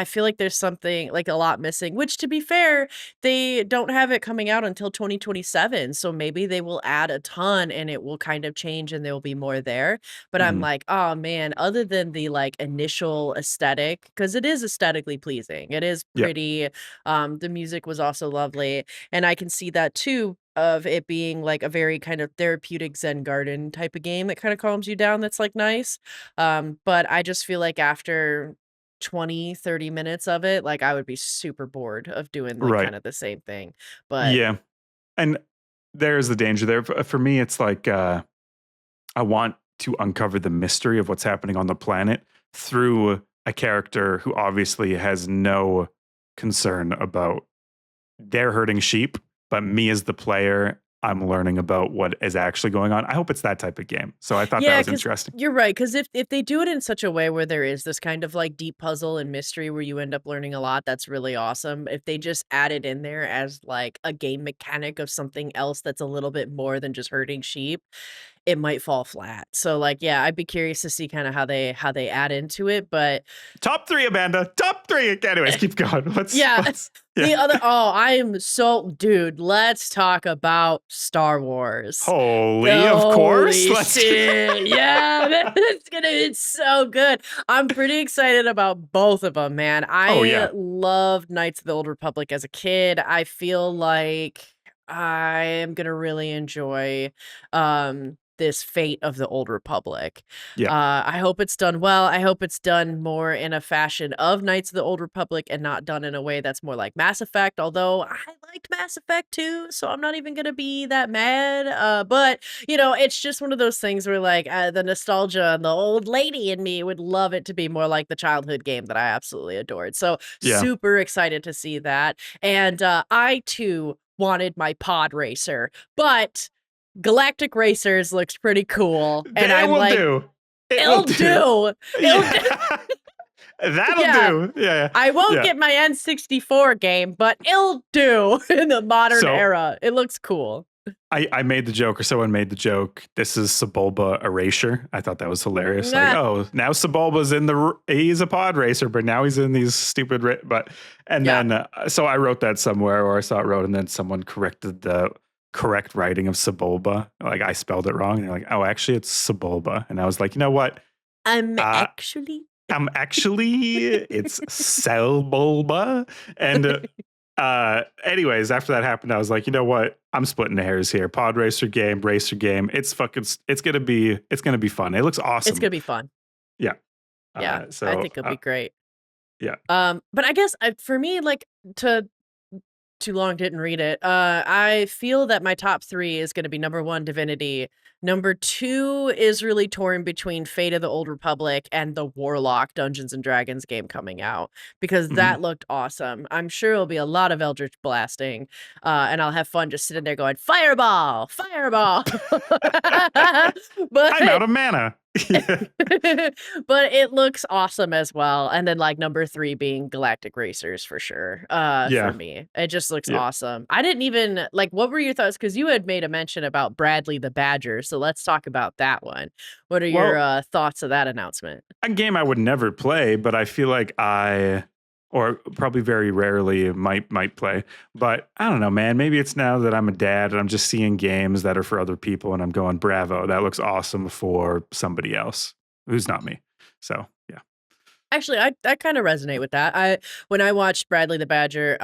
[SPEAKER 2] feel like there's something like a lot missing, which to be fair, they don't have it coming out until 2027. So maybe they will add a ton and it will kind of change and there will be more there. But I'm like, oh man, other than the like initial aesthetic, because it is aesthetically pleasing. It is pretty. The music was also lovely. And I can see that too, of it being like a very kind of therapeutic Zen garden type of game that kind of calms you down. That's like nice. But I just feel like after 20-30 minutes of it, like I would be super bored of doing like kind of the same thing. But
[SPEAKER 1] yeah, and there's the danger there. For me, it's like I want to uncover the mystery of what's happening on the planet through a character who obviously has no concern about their herding sheep. But me as the player, I'm learning about what is actually going on. I hope it's that type of game. So I thought that was interesting.
[SPEAKER 2] You're right, because if they do it in such a way where there is this kind of like deep puzzle and mystery where you end up learning a lot, that's really awesome. If they just add it in there as like a game mechanic of something else that's a little bit more than just herding sheep, it might fall flat. So like, yeah, I'd be curious to see kind of how they add into it. But
[SPEAKER 1] top 3, Amanda. Top 3. Anyways, keep going.
[SPEAKER 2] The other, I am so, dude, let's talk about Star Wars.
[SPEAKER 1] Of course.
[SPEAKER 2] Let's yeah, it's so good. I'm pretty excited about both of them, man. I loved Knights of the Old Republic as a kid. I feel like I am gonna really enjoy this fate of the Old Republic.
[SPEAKER 1] Yeah.
[SPEAKER 2] I hope it's done well. I hope it's done more in a fashion of Knights of the Old Republic and not done in a way that's more like Mass Effect, although I liked Mass Effect too, so I'm not even gonna be that mad. But, you know, it's just one of those things where, like, the nostalgia and the old lady in me would love it to be more like the childhood game that I absolutely adored. So super excited to see that. And I, too, wanted my pod racer, but Galactic Racers looks pretty cool, and I'm like, it'll do.
[SPEAKER 1] That'll do. Yeah.
[SPEAKER 2] I won't get my N64 game, but it'll do in the modern era. It looks cool.
[SPEAKER 1] I made the joke, or someone made the joke. This is Sebulba Erasure. I thought that was hilarious. Like, oh, now Sebulba's he's a pod racer, but now he's in these stupid. Then so I wrote that somewhere, or I saw it wrote, and then someone corrected the correct writing of Sebulba. Like I spelled it wrong, and they're like, oh, actually, it's Sebulba. And I was like, you know what?
[SPEAKER 2] Actually,
[SPEAKER 1] it's Sebulba. And anyways, after that happened, I was like, you know what? I'm splitting hairs here. Pod racer game. It's gonna be fun. It looks awesome.
[SPEAKER 2] It's gonna be fun.
[SPEAKER 1] Yeah.
[SPEAKER 2] So I think it'll be great.
[SPEAKER 1] Yeah.
[SPEAKER 2] But I guess for me, like, too long didn't read it. I feel that my top 3 is going to be number 1, Divinity. Number 2 is really torn between Fate of the Old Republic and the Warlock Dungeons and Dragons game coming out, because that looked awesome. I'm sure it'll be a lot of Eldritch blasting, and I'll have fun just sitting there going, fireball, fireball. But
[SPEAKER 1] I'm out of mana.
[SPEAKER 2] But it looks awesome as well. And then, like, number 3 being Galactic Racers for sure. For me, it just looks awesome. I didn't even like, what were your thoughts? Because you had made a mention about Bradley the Badger, so let's talk about that one. What are your thoughts of that announcement?
[SPEAKER 1] A game I would never play, but I feel like or probably very rarely might play. But I don't know, man. Maybe it's now that I'm a dad and I'm just seeing games that are for other people and I'm going, bravo, that looks awesome for somebody else who's not me. So, yeah.
[SPEAKER 2] Actually, I kind of resonate with that. When I watched Bradley the Badger,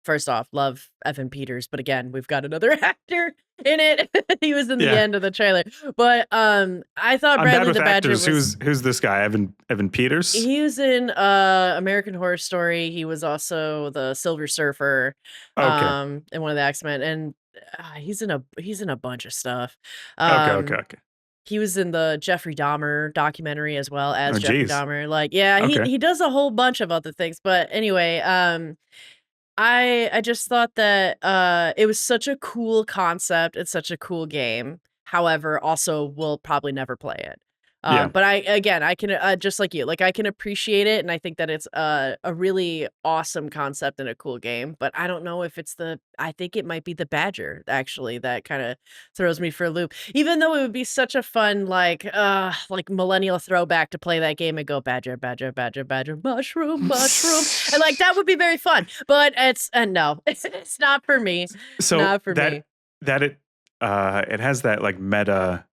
[SPEAKER 2] first off, love Evan Peters, but again, we've got another actor in it. He was in the end of the trailer. But I thought Bradley the Badger was...
[SPEAKER 1] Who's this guy? Evan Peters?
[SPEAKER 2] He was in American Horror Story. He was also the Silver Surfer in one of the X-Men, and he's in a bunch of stuff.
[SPEAKER 1] Okay.
[SPEAKER 2] He was in the Jeffrey Dahmer documentary as well as Jeffrey Dahmer. Like, he does a whole bunch of other things. But anyway, I just thought that it was such a cool concept. It's such a cool game. However, also will probably never play it. But I can just like you, like, I can appreciate it, and I think that it's a really awesome concept and a cool game. But I don't know if it's I think it might be the Badger actually that kind of throws me for a loop. Even though it would be such a fun like millennial throwback to play that game and go Badger, Badger, Badger, Badger, mushroom, mushroom, and like that would be very fun. But it's no, it's not for me.
[SPEAKER 1] So
[SPEAKER 2] not for me.
[SPEAKER 1] It has that like meta.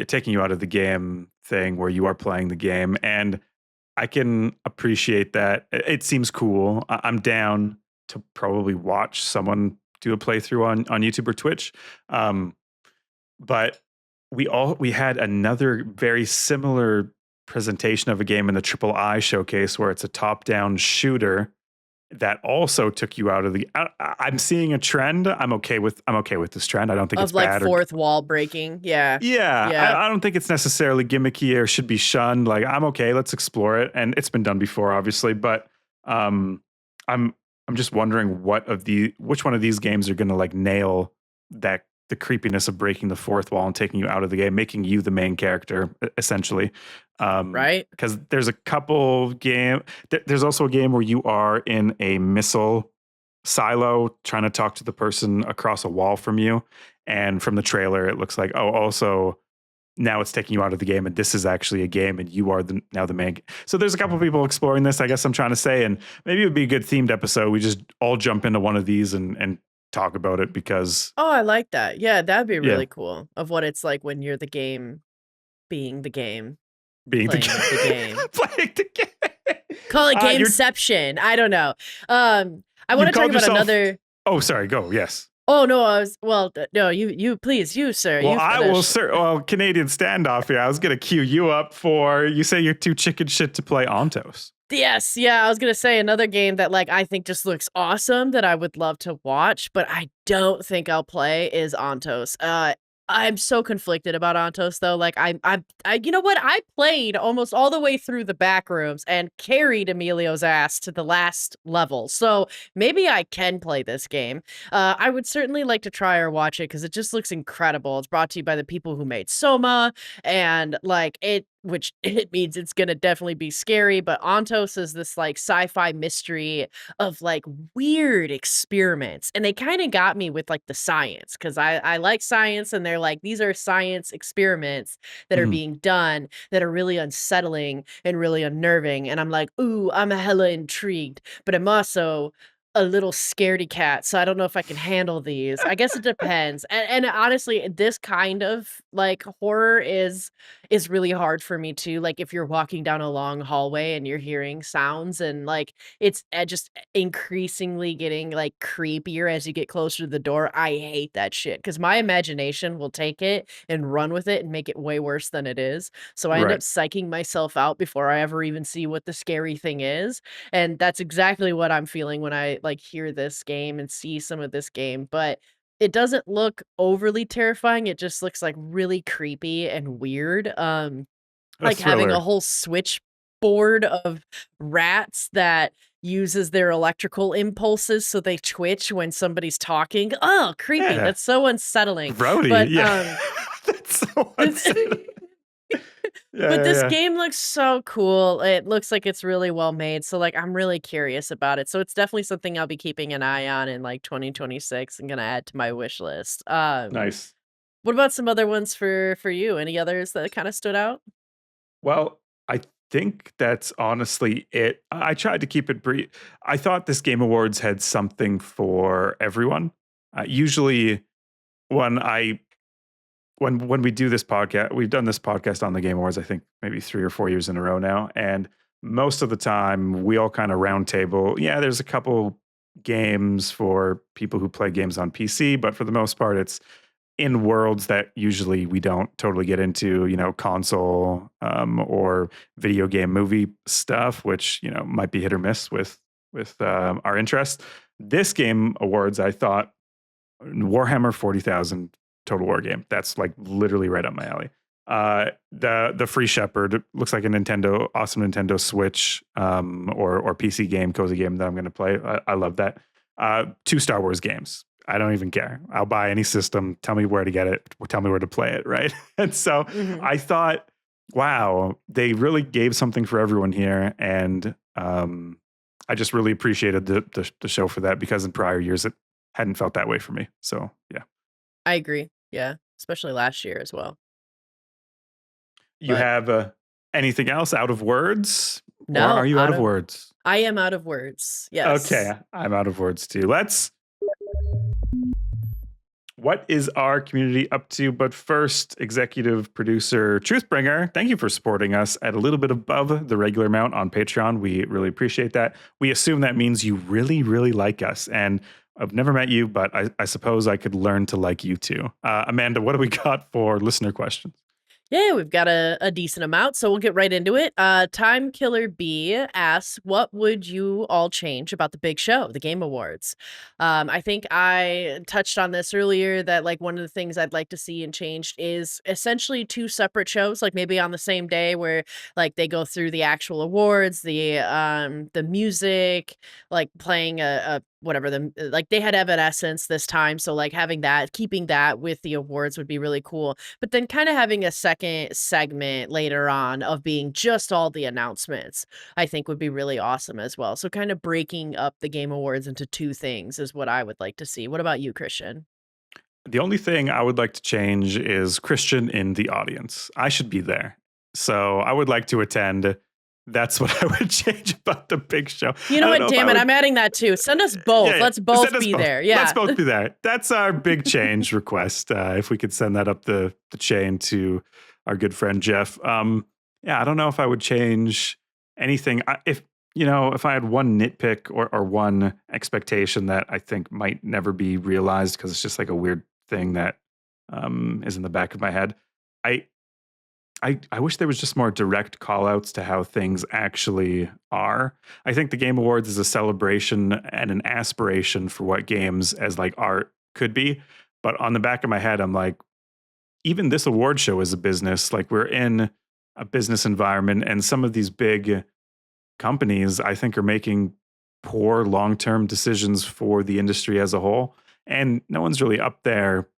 [SPEAKER 1] Taking you out of the game thing where you are playing the game, and I can appreciate that. It seems cool. I'm down to probably watch someone do a playthrough on YouTube or Twitch. But we had another very similar presentation of a game in the III showcase where it's a top-down shooter that also took you out of the... I'm seeing a trend. I'm okay with this trend. I don't think it's bad.
[SPEAKER 2] Of like fourth wall breaking. Yeah.
[SPEAKER 1] I don't think it's necessarily gimmicky or should be shunned. Like, I'm okay. Let's explore it. And it's been done before, obviously. But I'm just wondering which one of these games are going to like nail the creepiness of breaking the fourth wall and taking you out of the game, making you the main character, essentially.
[SPEAKER 2] Right?
[SPEAKER 1] Because there's a couple there's also a game where you are in a missile silo trying to talk to the person across a wall from you. And from the trailer, it looks like, also now it's taking you out of the game and this is actually a game and you are now the main. So there's a couple people exploring this, I guess I'm trying to say, and maybe it would be a good themed episode. We just all jump into one of these and talk about it because...
[SPEAKER 2] Oh, I like that. Yeah, that'd be really cool of what it's like when you're the game being the game.
[SPEAKER 1] Playing the
[SPEAKER 2] game.
[SPEAKER 1] Playing the game.
[SPEAKER 2] Call it gameception. I don't know. I want to talk about another...
[SPEAKER 1] Oh, sorry. Go. Yes.
[SPEAKER 2] Oh no, no, you please, you sir,
[SPEAKER 1] Well,
[SPEAKER 2] you
[SPEAKER 1] I will,
[SPEAKER 2] finish.
[SPEAKER 1] sir. Well, Canadian standoff here. I was gonna cue you up for. You say you're too chicken shit to play Ontos.
[SPEAKER 2] Yes, yeah, I was gonna say another game that like I think just looks awesome that I would love to watch, but I don't think I'll play is Ontos. I'm so conflicted about Ontos though. Like you know what? I played almost all the way through the back rooms and carried Emilio's ass to the last level. So maybe I can play this game. I would certainly like to try or watch it because it just looks incredible. It's brought to you by the people who made Soma, and like which it means it's gonna definitely be scary, but Ontos is this like sci-fi mystery of like weird experiments. And they kind of got me with like the science because I like science, and they're like, these are science experiments that are
[SPEAKER 1] Mhm.
[SPEAKER 2] being done that are really unsettling and really unnerving. And I'm like, ooh, I'm hella intrigued, but I'm also a little scaredy cat, so I don't know if I can handle these. I guess it depends. And honestly, this kind of like horror is really hard for me too. Like if you're walking down a long hallway and you're hearing sounds, and like it's just increasingly getting like creepier as you get closer to the door. I hate that shit because my imagination will take it and run with it and make it way worse than it is. So I end up
[SPEAKER 1] Right.
[SPEAKER 2] psyching myself out before I ever even see what the scary thing is. And that's exactly what I'm feeling when I like hear this game and see some of this game. But it doesn't look overly terrifying. It just looks like really creepy and weird.
[SPEAKER 1] A
[SPEAKER 2] Like having a
[SPEAKER 1] thriller.
[SPEAKER 2] whole switchboard of rats that uses their electrical impulses so they twitch when somebody's talking. Oh, creepy.
[SPEAKER 1] Yeah.
[SPEAKER 2] That's so unsettling.
[SPEAKER 1] Grody.
[SPEAKER 2] But
[SPEAKER 1] Yeah. That's so unsettling. Yeah,
[SPEAKER 2] but
[SPEAKER 1] yeah,
[SPEAKER 2] this
[SPEAKER 1] yeah.
[SPEAKER 2] game looks so cool. It looks like it's really well made. So like I'm really curious about it. So it's definitely something I'll be keeping an eye on in like 2026 and gonna add to my wish list.
[SPEAKER 1] Nice.
[SPEAKER 2] What about some other ones for you? Any others that kind of stood out?
[SPEAKER 1] Well, I think that's honestly it. I tried to keep it brief. I thought this Game Awards had something for everyone. Usually, when I when we do this podcast, we've done this podcast on the Game Awards. I think maybe 3 or 4 years in a row now, and most of the time we all kind of round table. Yeah, there's a couple games for people who play games on PC, but for the most part, it's in worlds that usually we don't totally get into, console or video game movie stuff, which might be hit or miss with our interest. This Game Awards, I thought Warhammer 40,000 Total War game. That's like literally right up my alley. The Free Shepherd looks like a awesome Nintendo Switch or PC game, cozy game that I'm going to play. I love that. 2 Star Wars games. I don't even care. I'll buy any system. Tell me where to get it. Tell me where to play it. Right. And so
[SPEAKER 2] Mhm.
[SPEAKER 1] I thought, wow, they really gave something for everyone here. And I just really appreciated the show for that, because in prior years it hadn't felt that way for me. So yeah.
[SPEAKER 2] I agree. Yeah, especially last year as well.
[SPEAKER 1] You
[SPEAKER 2] But
[SPEAKER 1] have anything else out of words, or are
[SPEAKER 2] no,
[SPEAKER 1] you out
[SPEAKER 2] out
[SPEAKER 1] of
[SPEAKER 2] of
[SPEAKER 1] words?
[SPEAKER 2] I am out of words.
[SPEAKER 1] Okay,
[SPEAKER 2] Yes.
[SPEAKER 1] I'm out of words too. What is our community up to? But first, executive producer Truthbringer, thank you for supporting us at a little bit above the regular amount on Patreon. We really appreciate that. We assume that means you really, really like us. And I've never met you, but I suppose I could learn to like you too. Amanda, what do we got for listener questions?
[SPEAKER 2] Yeah, we've got a decent amount, so we'll get right into it. Time Killer B asks, "What would you all change about the big show, the Game Awards?" I think I touched on this earlier that like one of the things I'd like to see and changed is essentially 2 separate shows, like maybe on the same day where like they go through the actual awards, the music, like playing a whatever the like they had Evanescence this time, so like having that, keeping that with the awards would be really cool. But then kind of having a second segment later on of being just all the announcements, I think would be really awesome as well. So kind of breaking up the Game Awards into 2 things is what I would like to see. What about you, Christian?
[SPEAKER 1] The only thing I would like to change is Christian in the audience. I should be there. So I would like to attend. That's what I would change about the big show.
[SPEAKER 2] You
[SPEAKER 1] I
[SPEAKER 2] know
[SPEAKER 1] don't
[SPEAKER 2] what?
[SPEAKER 1] know if I
[SPEAKER 2] Damn it,
[SPEAKER 1] would.
[SPEAKER 2] I'm adding that too. Send us both.
[SPEAKER 1] Yeah.
[SPEAKER 2] Let's both
[SPEAKER 1] Send us
[SPEAKER 2] be
[SPEAKER 1] both.
[SPEAKER 2] there.
[SPEAKER 1] Let's
[SPEAKER 2] Yeah.
[SPEAKER 1] both be there. That's our big change request. If we could send that up the chain to our good friend Jeff. Yeah, I don't know if I would change anything. If if I had one nitpick or one expectation that I think might never be realized because it's just like a weird thing that is in the back of my head, I I wish there was just more direct call outs to how things actually are. I think the Game Awards is a celebration and an aspiration for what games as like art could be. But on the back of my head, I'm like, even this award show is a business. Like we're in a business environment, and some of these big companies, I think, are making poor long term decisions for the industry as a whole. And no one's really up there,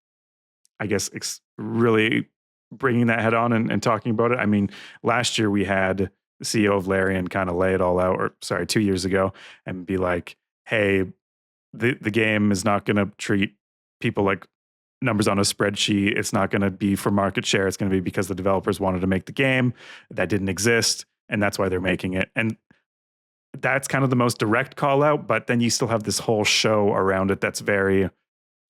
[SPEAKER 1] I guess, really bringing that head on and talking about it. I mean, last year we had the CEO of Larian kind of lay it all out, or sorry, 2 years ago, and be like, hey, the game is not going to treat people like numbers on a spreadsheet. It's not going to be for market share. It's going to be because the developers wanted to make the game that didn't exist, and that's why they're making it. And that's kind of the most direct call out, but then you still have this whole show around it that's very,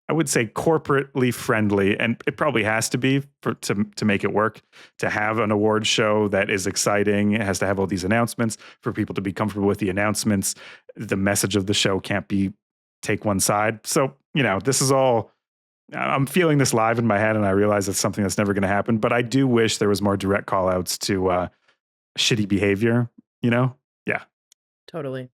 [SPEAKER 1] I would say, corporately friendly, and it probably has to be to make it work. To have an award show that is exciting, it has to have all these announcements for people to be comfortable with the announcements. The message of the show can't be take one side. So, this is all, I'm feeling this live in my head, and I realize it's something that's never going to happen. But I do wish there was more direct call outs to shitty behavior, Yeah.
[SPEAKER 2] Totally.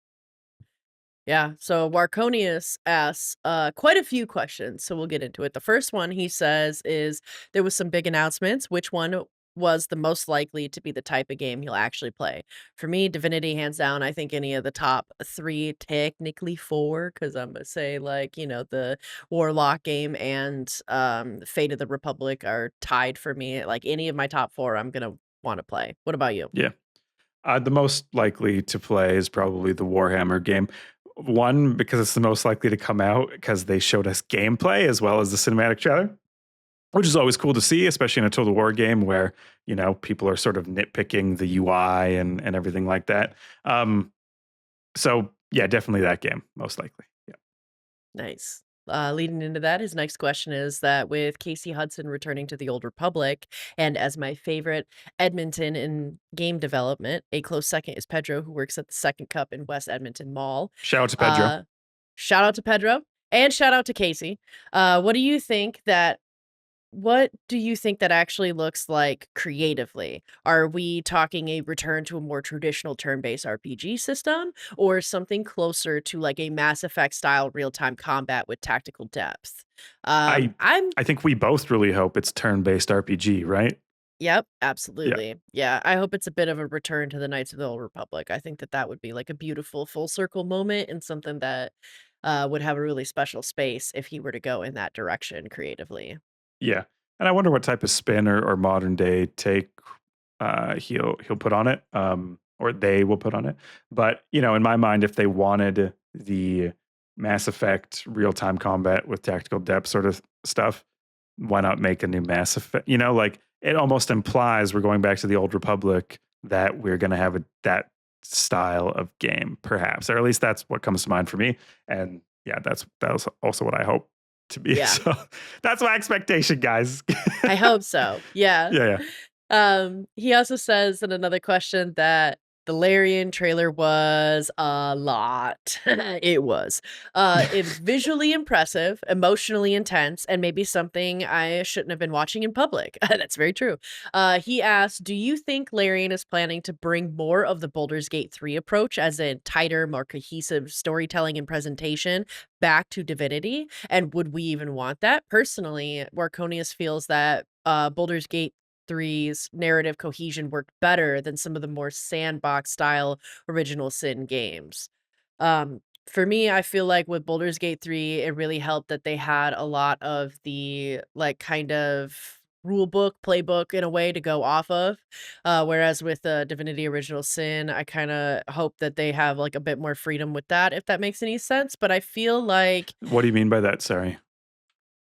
[SPEAKER 2] Yeah. So Warconius asks quite a few questions. So we'll get into it. The first one he says is there was some big announcements. Which one was the most likely to be the type of game you'll actually play? For me, Divinity, hands down. I think any of the top 3, technically 4, because I'm gonna say the Warlock game and Fate of the Republic are tied for me. Like any of my top 4, I'm gonna want to play. What about you?
[SPEAKER 1] Yeah. The most likely to play is probably the Warhammer game. One, because it's the most likely to come out because they showed us gameplay as well as the cinematic trailer, which is always cool to see, especially in a Total War game where, people are sort of nitpicking the UI and everything like that. So yeah, definitely that game, most likely. Yeah.
[SPEAKER 2] Nice. Leading into that, his next question is that with Casey Hudson returning to the Old Republic, and as my favorite Edmonton in game development, a close second is Pedro, who works at the Second Cup in West Edmonton Mall.
[SPEAKER 1] Shout out to Pedro.
[SPEAKER 2] Shout out to Pedro, and shout out to Casey. What do you think that actually looks like creatively? Are we talking a return to a more traditional turn-based RPG system, or something closer to like a Mass Effect style real-time combat with tactical depth?
[SPEAKER 1] I
[SPEAKER 2] I'm
[SPEAKER 1] think we both really hope it's turn-based RPG, right?
[SPEAKER 2] Yep,
[SPEAKER 1] Yeah.
[SPEAKER 2] absolutely. Yeah, I hope it's a bit of a return to the Knights of the Old Republic. I think that that would be like a beautiful full circle moment and something that would have a really special space if he were to go in that direction creatively.
[SPEAKER 1] Yeah. And I wonder what type of spin or modern day take he'll put on it, or they will put on it. But in my mind, if they wanted the Mass Effect real time combat with tactical depth sort of stuff, why not make a new Mass Effect? Like it almost implies we're going back to the Old Republic, that we're going to have that style of game, perhaps, or at least that's what comes to mind for me. And yeah, that was also what I hope to be.
[SPEAKER 2] Yeah,
[SPEAKER 1] So that's my expectation, guys.
[SPEAKER 2] I hope so. Yeah.
[SPEAKER 1] Yeah, yeah.
[SPEAKER 2] He also says in another question that the Larian trailer was a lot. It was. It's visually impressive, emotionally intense, and maybe something I shouldn't have been watching in public. That's very true. He asked, do you think Larian is planning to bring more of the Baldur's Gate 3 approach, as in tighter, more cohesive storytelling and presentation, back to Divinity? And would we even want that? Personally, Warconius feels that Baldur's Gate 3's narrative cohesion worked better than some of the more sandbox style original Sin games. For me, I feel like with Baldur's Gate 3, it really helped that they had a lot of the like kind of rule book, playbook in a way to go off of. Whereas with Divinity Original Sin, I kind of hope that they have like a bit more freedom with that, if that makes any sense. But I feel like
[SPEAKER 1] What do you mean by that? Sorry.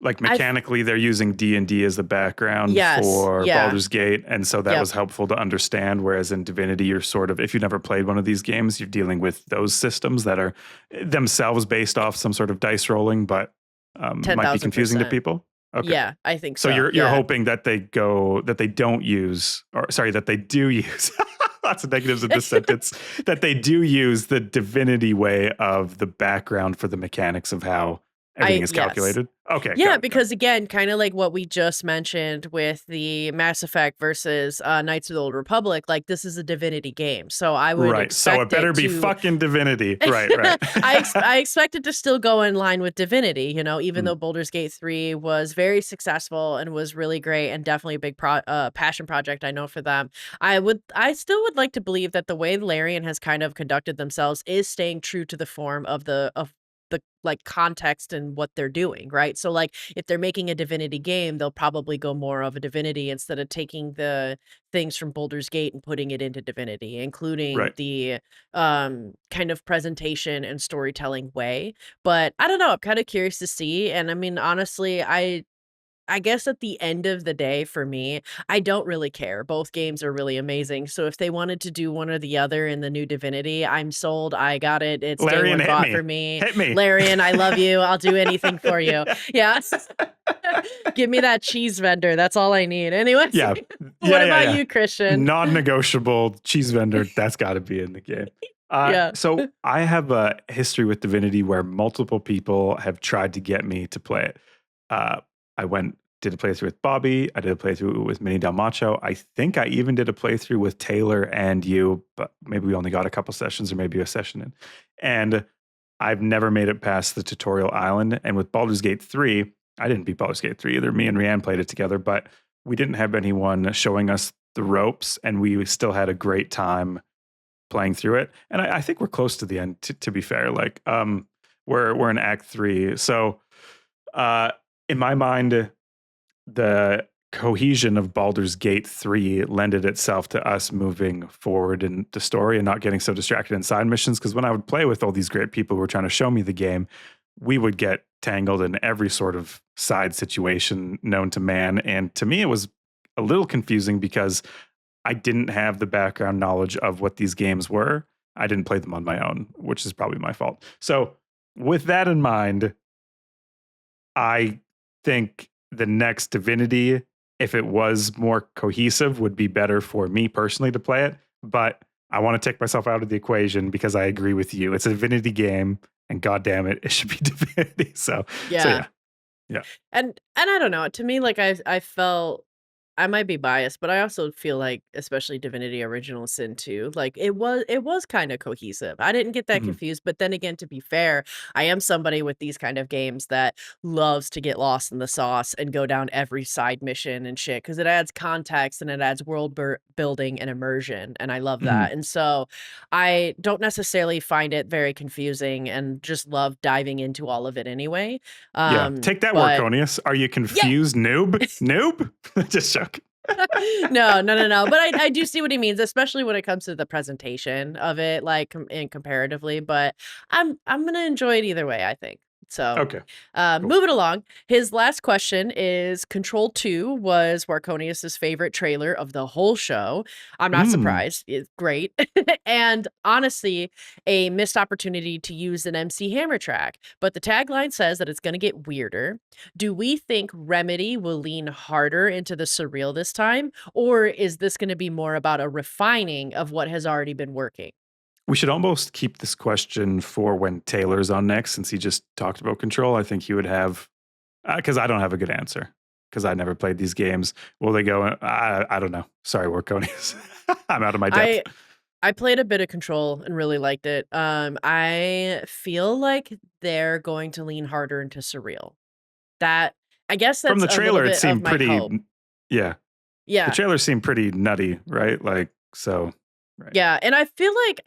[SPEAKER 1] Like
[SPEAKER 2] I
[SPEAKER 1] mechanically, they're using D&D as the background
[SPEAKER 2] yes,
[SPEAKER 1] for
[SPEAKER 2] yeah,
[SPEAKER 1] Baldur's Gate, and so that
[SPEAKER 2] yep,
[SPEAKER 1] was helpful to understand. Whereas in Divinity, you're sort of, if you've never played one of these games, you're dealing with those systems that are themselves based off some sort of dice rolling, but might be confusing to
[SPEAKER 2] 10,000%.
[SPEAKER 1] people. Okay,
[SPEAKER 2] Yeah, I think
[SPEAKER 1] so
[SPEAKER 2] so.
[SPEAKER 1] you're
[SPEAKER 2] Yeah.
[SPEAKER 1] hoping that they don't use, or sorry, that they do use lots of negatives in this sentence, that they do use the Divinity way of the background for the mechanics of how everything is
[SPEAKER 2] Yes.
[SPEAKER 1] calculated. Okay.
[SPEAKER 2] Yeah, because again, kind of like what we just mentioned with the Mass Effect versus Knights of the Old Republic, like this is a Divinity game, so I would
[SPEAKER 1] Right. So
[SPEAKER 2] expect
[SPEAKER 1] it better be
[SPEAKER 2] to.
[SPEAKER 1] fucking Divinity. Right. Right.
[SPEAKER 2] I expect it to still go in line with Divinity, you know, even
[SPEAKER 1] Mm.
[SPEAKER 2] though Baldur's Gate 3 was very successful and was really great and definitely a big passion project, I know, for them. I still would like to believe that the way Larian has kind of conducted themselves is staying true to the form of the like context and what they're doing, right? So like if they're making a Divinity game, they'll probably go more of a Divinity instead of taking the things from Baldur's Gate and putting it into Divinity, including
[SPEAKER 1] Right.
[SPEAKER 2] the kind of presentation and storytelling way. But I don't know, I'm kind of curious to see. And I mean, honestly, I guess at the end of the day, for me, I don't really care. Both games are really amazing. So if they wanted to do one or the other in the new Divinity, I'm sold. I got it. It's day
[SPEAKER 1] Larian,
[SPEAKER 2] one
[SPEAKER 1] hit
[SPEAKER 2] bought
[SPEAKER 1] me.
[SPEAKER 2] for me.
[SPEAKER 1] Hit me.
[SPEAKER 2] Larian, I love you. I'll do anything for you. Yeah. Give me that cheese vendor. That's all I need. Anyways,
[SPEAKER 1] Yeah.
[SPEAKER 2] what about you, Christian?
[SPEAKER 1] Non-negotiable cheese vendor. That's got to be in the game.
[SPEAKER 2] Yeah.
[SPEAKER 1] So I have a history with Divinity where multiple people have tried to get me to play it. I did a playthrough with Bobby. I did a playthrough with Mini Del Macho. I think I even did a playthrough with Taylor and you, but maybe we only got a couple sessions or maybe a session in. And I've never made it past the tutorial island. And with Baldur's Gate 3, I didn't beat Baldur's Gate 3 either. Me and Rianne played it together, but we didn't have anyone showing us the ropes, and we still had a great time playing through it. And I think we're close to the end, to be fair. Like, we're in Act 3. So in my mind, the cohesion of Baldur's Gate 3 lended itself to us moving forward in the story and not getting so distracted in side missions. Because when I would play with all these great people who were trying to show me the game, we would get tangled in every sort of side situation known to man. And to me, it was a little confusing because I didn't have the background knowledge of what these games were. I didn't play them on my own, which is probably my fault. So with that in mind, I think the next Divinity, if it was more cohesive, would be better for me personally to play it. But I want to take myself out of the equation because I agree with you. It's a Divinity game, and God damn it, it should be Divinity. So yeah.
[SPEAKER 2] And I don't know. To me, like I felt, I might be biased, but I also feel like, especially Divinity Original Sin 2, like it was kind of cohesive. I didn't get that
[SPEAKER 1] Mhm.
[SPEAKER 2] confused, but then again, to be fair, I am somebody with these kind of games that loves to get lost in the sauce and go down every side mission and shit because it adds context and it adds world building and immersion, and I love that. And so I don't necessarily find it very confusing and just love diving into all of it anyway.
[SPEAKER 1] Yeah, take that,
[SPEAKER 2] But
[SPEAKER 1] Warconius. Are you confused, noob? Noob? Just joking.
[SPEAKER 2] no. But I do see what he means, especially when it comes to the presentation of it, like and comparatively. But I'm gonna enjoy it either way, I think. So
[SPEAKER 1] Okay. Cool.
[SPEAKER 2] moving along, his last question is: Control 2 was Warconius's favorite trailer of the whole show. I'm not surprised. It's great. And honestly, a missed opportunity to use an MC Hammer track. But the tagline says that it's going to get weirder. Do we think Remedy will lean harder into the surreal this time? Or is this going to be more about a refining of what has already been working?
[SPEAKER 1] We should almost keep this question for when Taylor's on next, since he just talked about Control. I think he would have, because I don't have a good answer, because I never played these games. Will they go? I don't know. Sorry, Warconius. I'm out of my depth.
[SPEAKER 2] I played a bit of Control and really liked it. I feel like they're going to lean harder into surreal. That, I guess that's
[SPEAKER 1] From the
[SPEAKER 2] a little
[SPEAKER 1] trailer, it
[SPEAKER 2] bit of
[SPEAKER 1] seemed
[SPEAKER 2] my
[SPEAKER 1] pretty.
[SPEAKER 2] hope.
[SPEAKER 1] Yeah. The
[SPEAKER 2] Yeah.
[SPEAKER 1] trailer seemed pretty nutty, right? Like, so. Right.
[SPEAKER 2] Yeah, and I feel like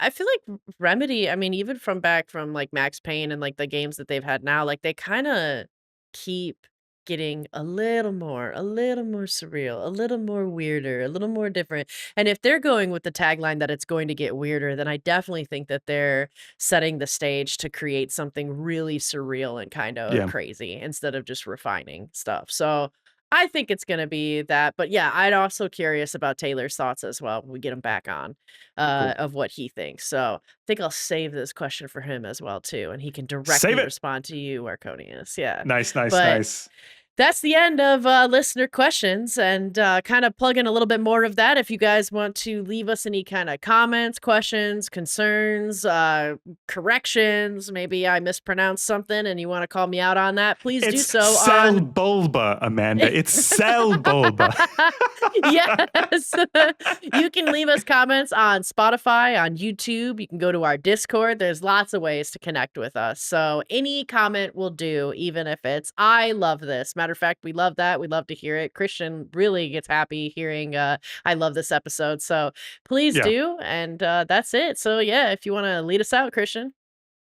[SPEAKER 2] Remedy, I mean, even from back from like Max Payne and like the games that they've had now, like they kind of keep getting a little more surreal, a little more weirder, a little more different. And if they're going with the tagline that it's going to get weirder, then I definitely think that they're setting the stage to create something really surreal and kind of
[SPEAKER 1] Yeah.
[SPEAKER 2] crazy instead of just refining stuff. So I think it's going to be that. But yeah, I'm also curious about Taylor's thoughts as well when we get him back on,
[SPEAKER 1] Cool.
[SPEAKER 2] of what he thinks. So I think I'll save this question for him as well too, and he can
[SPEAKER 1] Save
[SPEAKER 2] directly
[SPEAKER 1] it.
[SPEAKER 2] respond to you, Arconius. Yeah.
[SPEAKER 1] Nice.
[SPEAKER 2] But that's the end of listener questions, and kind of plug in a little bit more of that. If you guys want to leave us any kind of comments, questions, concerns, corrections, maybe I mispronounced something and you want to call me out on that, please do so.
[SPEAKER 1] Cell bulba, Amanda. It's cell bulba.
[SPEAKER 2] Yes. You can leave us comments on Spotify, on YouTube. You can go to our Discord. There's lots of ways to connect with us. So any comment will do, even if it's, I love this. Matter of fact, we love that. We love to hear it. Christian really gets happy hearing I love this episode. So please do. And that's it. So yeah, if you want to lead us out, Christian.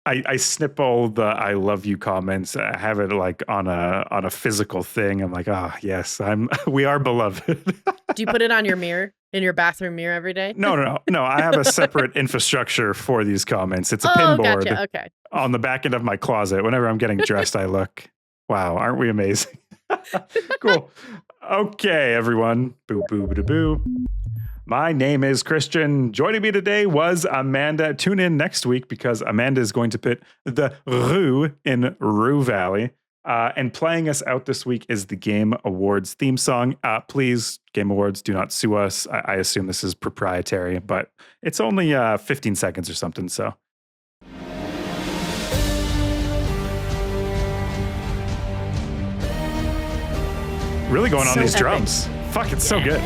[SPEAKER 1] I snip all the I love you comments. I have it like on a physical thing. I'm like, yes, we are beloved.
[SPEAKER 2] Do you put it on your mirror, in your bathroom mirror every day?
[SPEAKER 1] No. I have a separate infrastructure for these comments. It's a pinboard on the back end of my closet. Whenever I'm getting dressed, I look, wow, aren't we amazing? Cool. Okay, everyone. Boo, boo, boo, boo. My name is Christian. Joining me today was Amanda. Tune in next week because Amanda is going to put the Rue in Rue Valley. And playing us out this week is the Game Awards theme song. Please, Game Awards, do not sue us. I assume this is proprietary, but it's only 15 seconds or something, so. Really going on these drums. Fuck, it's so good.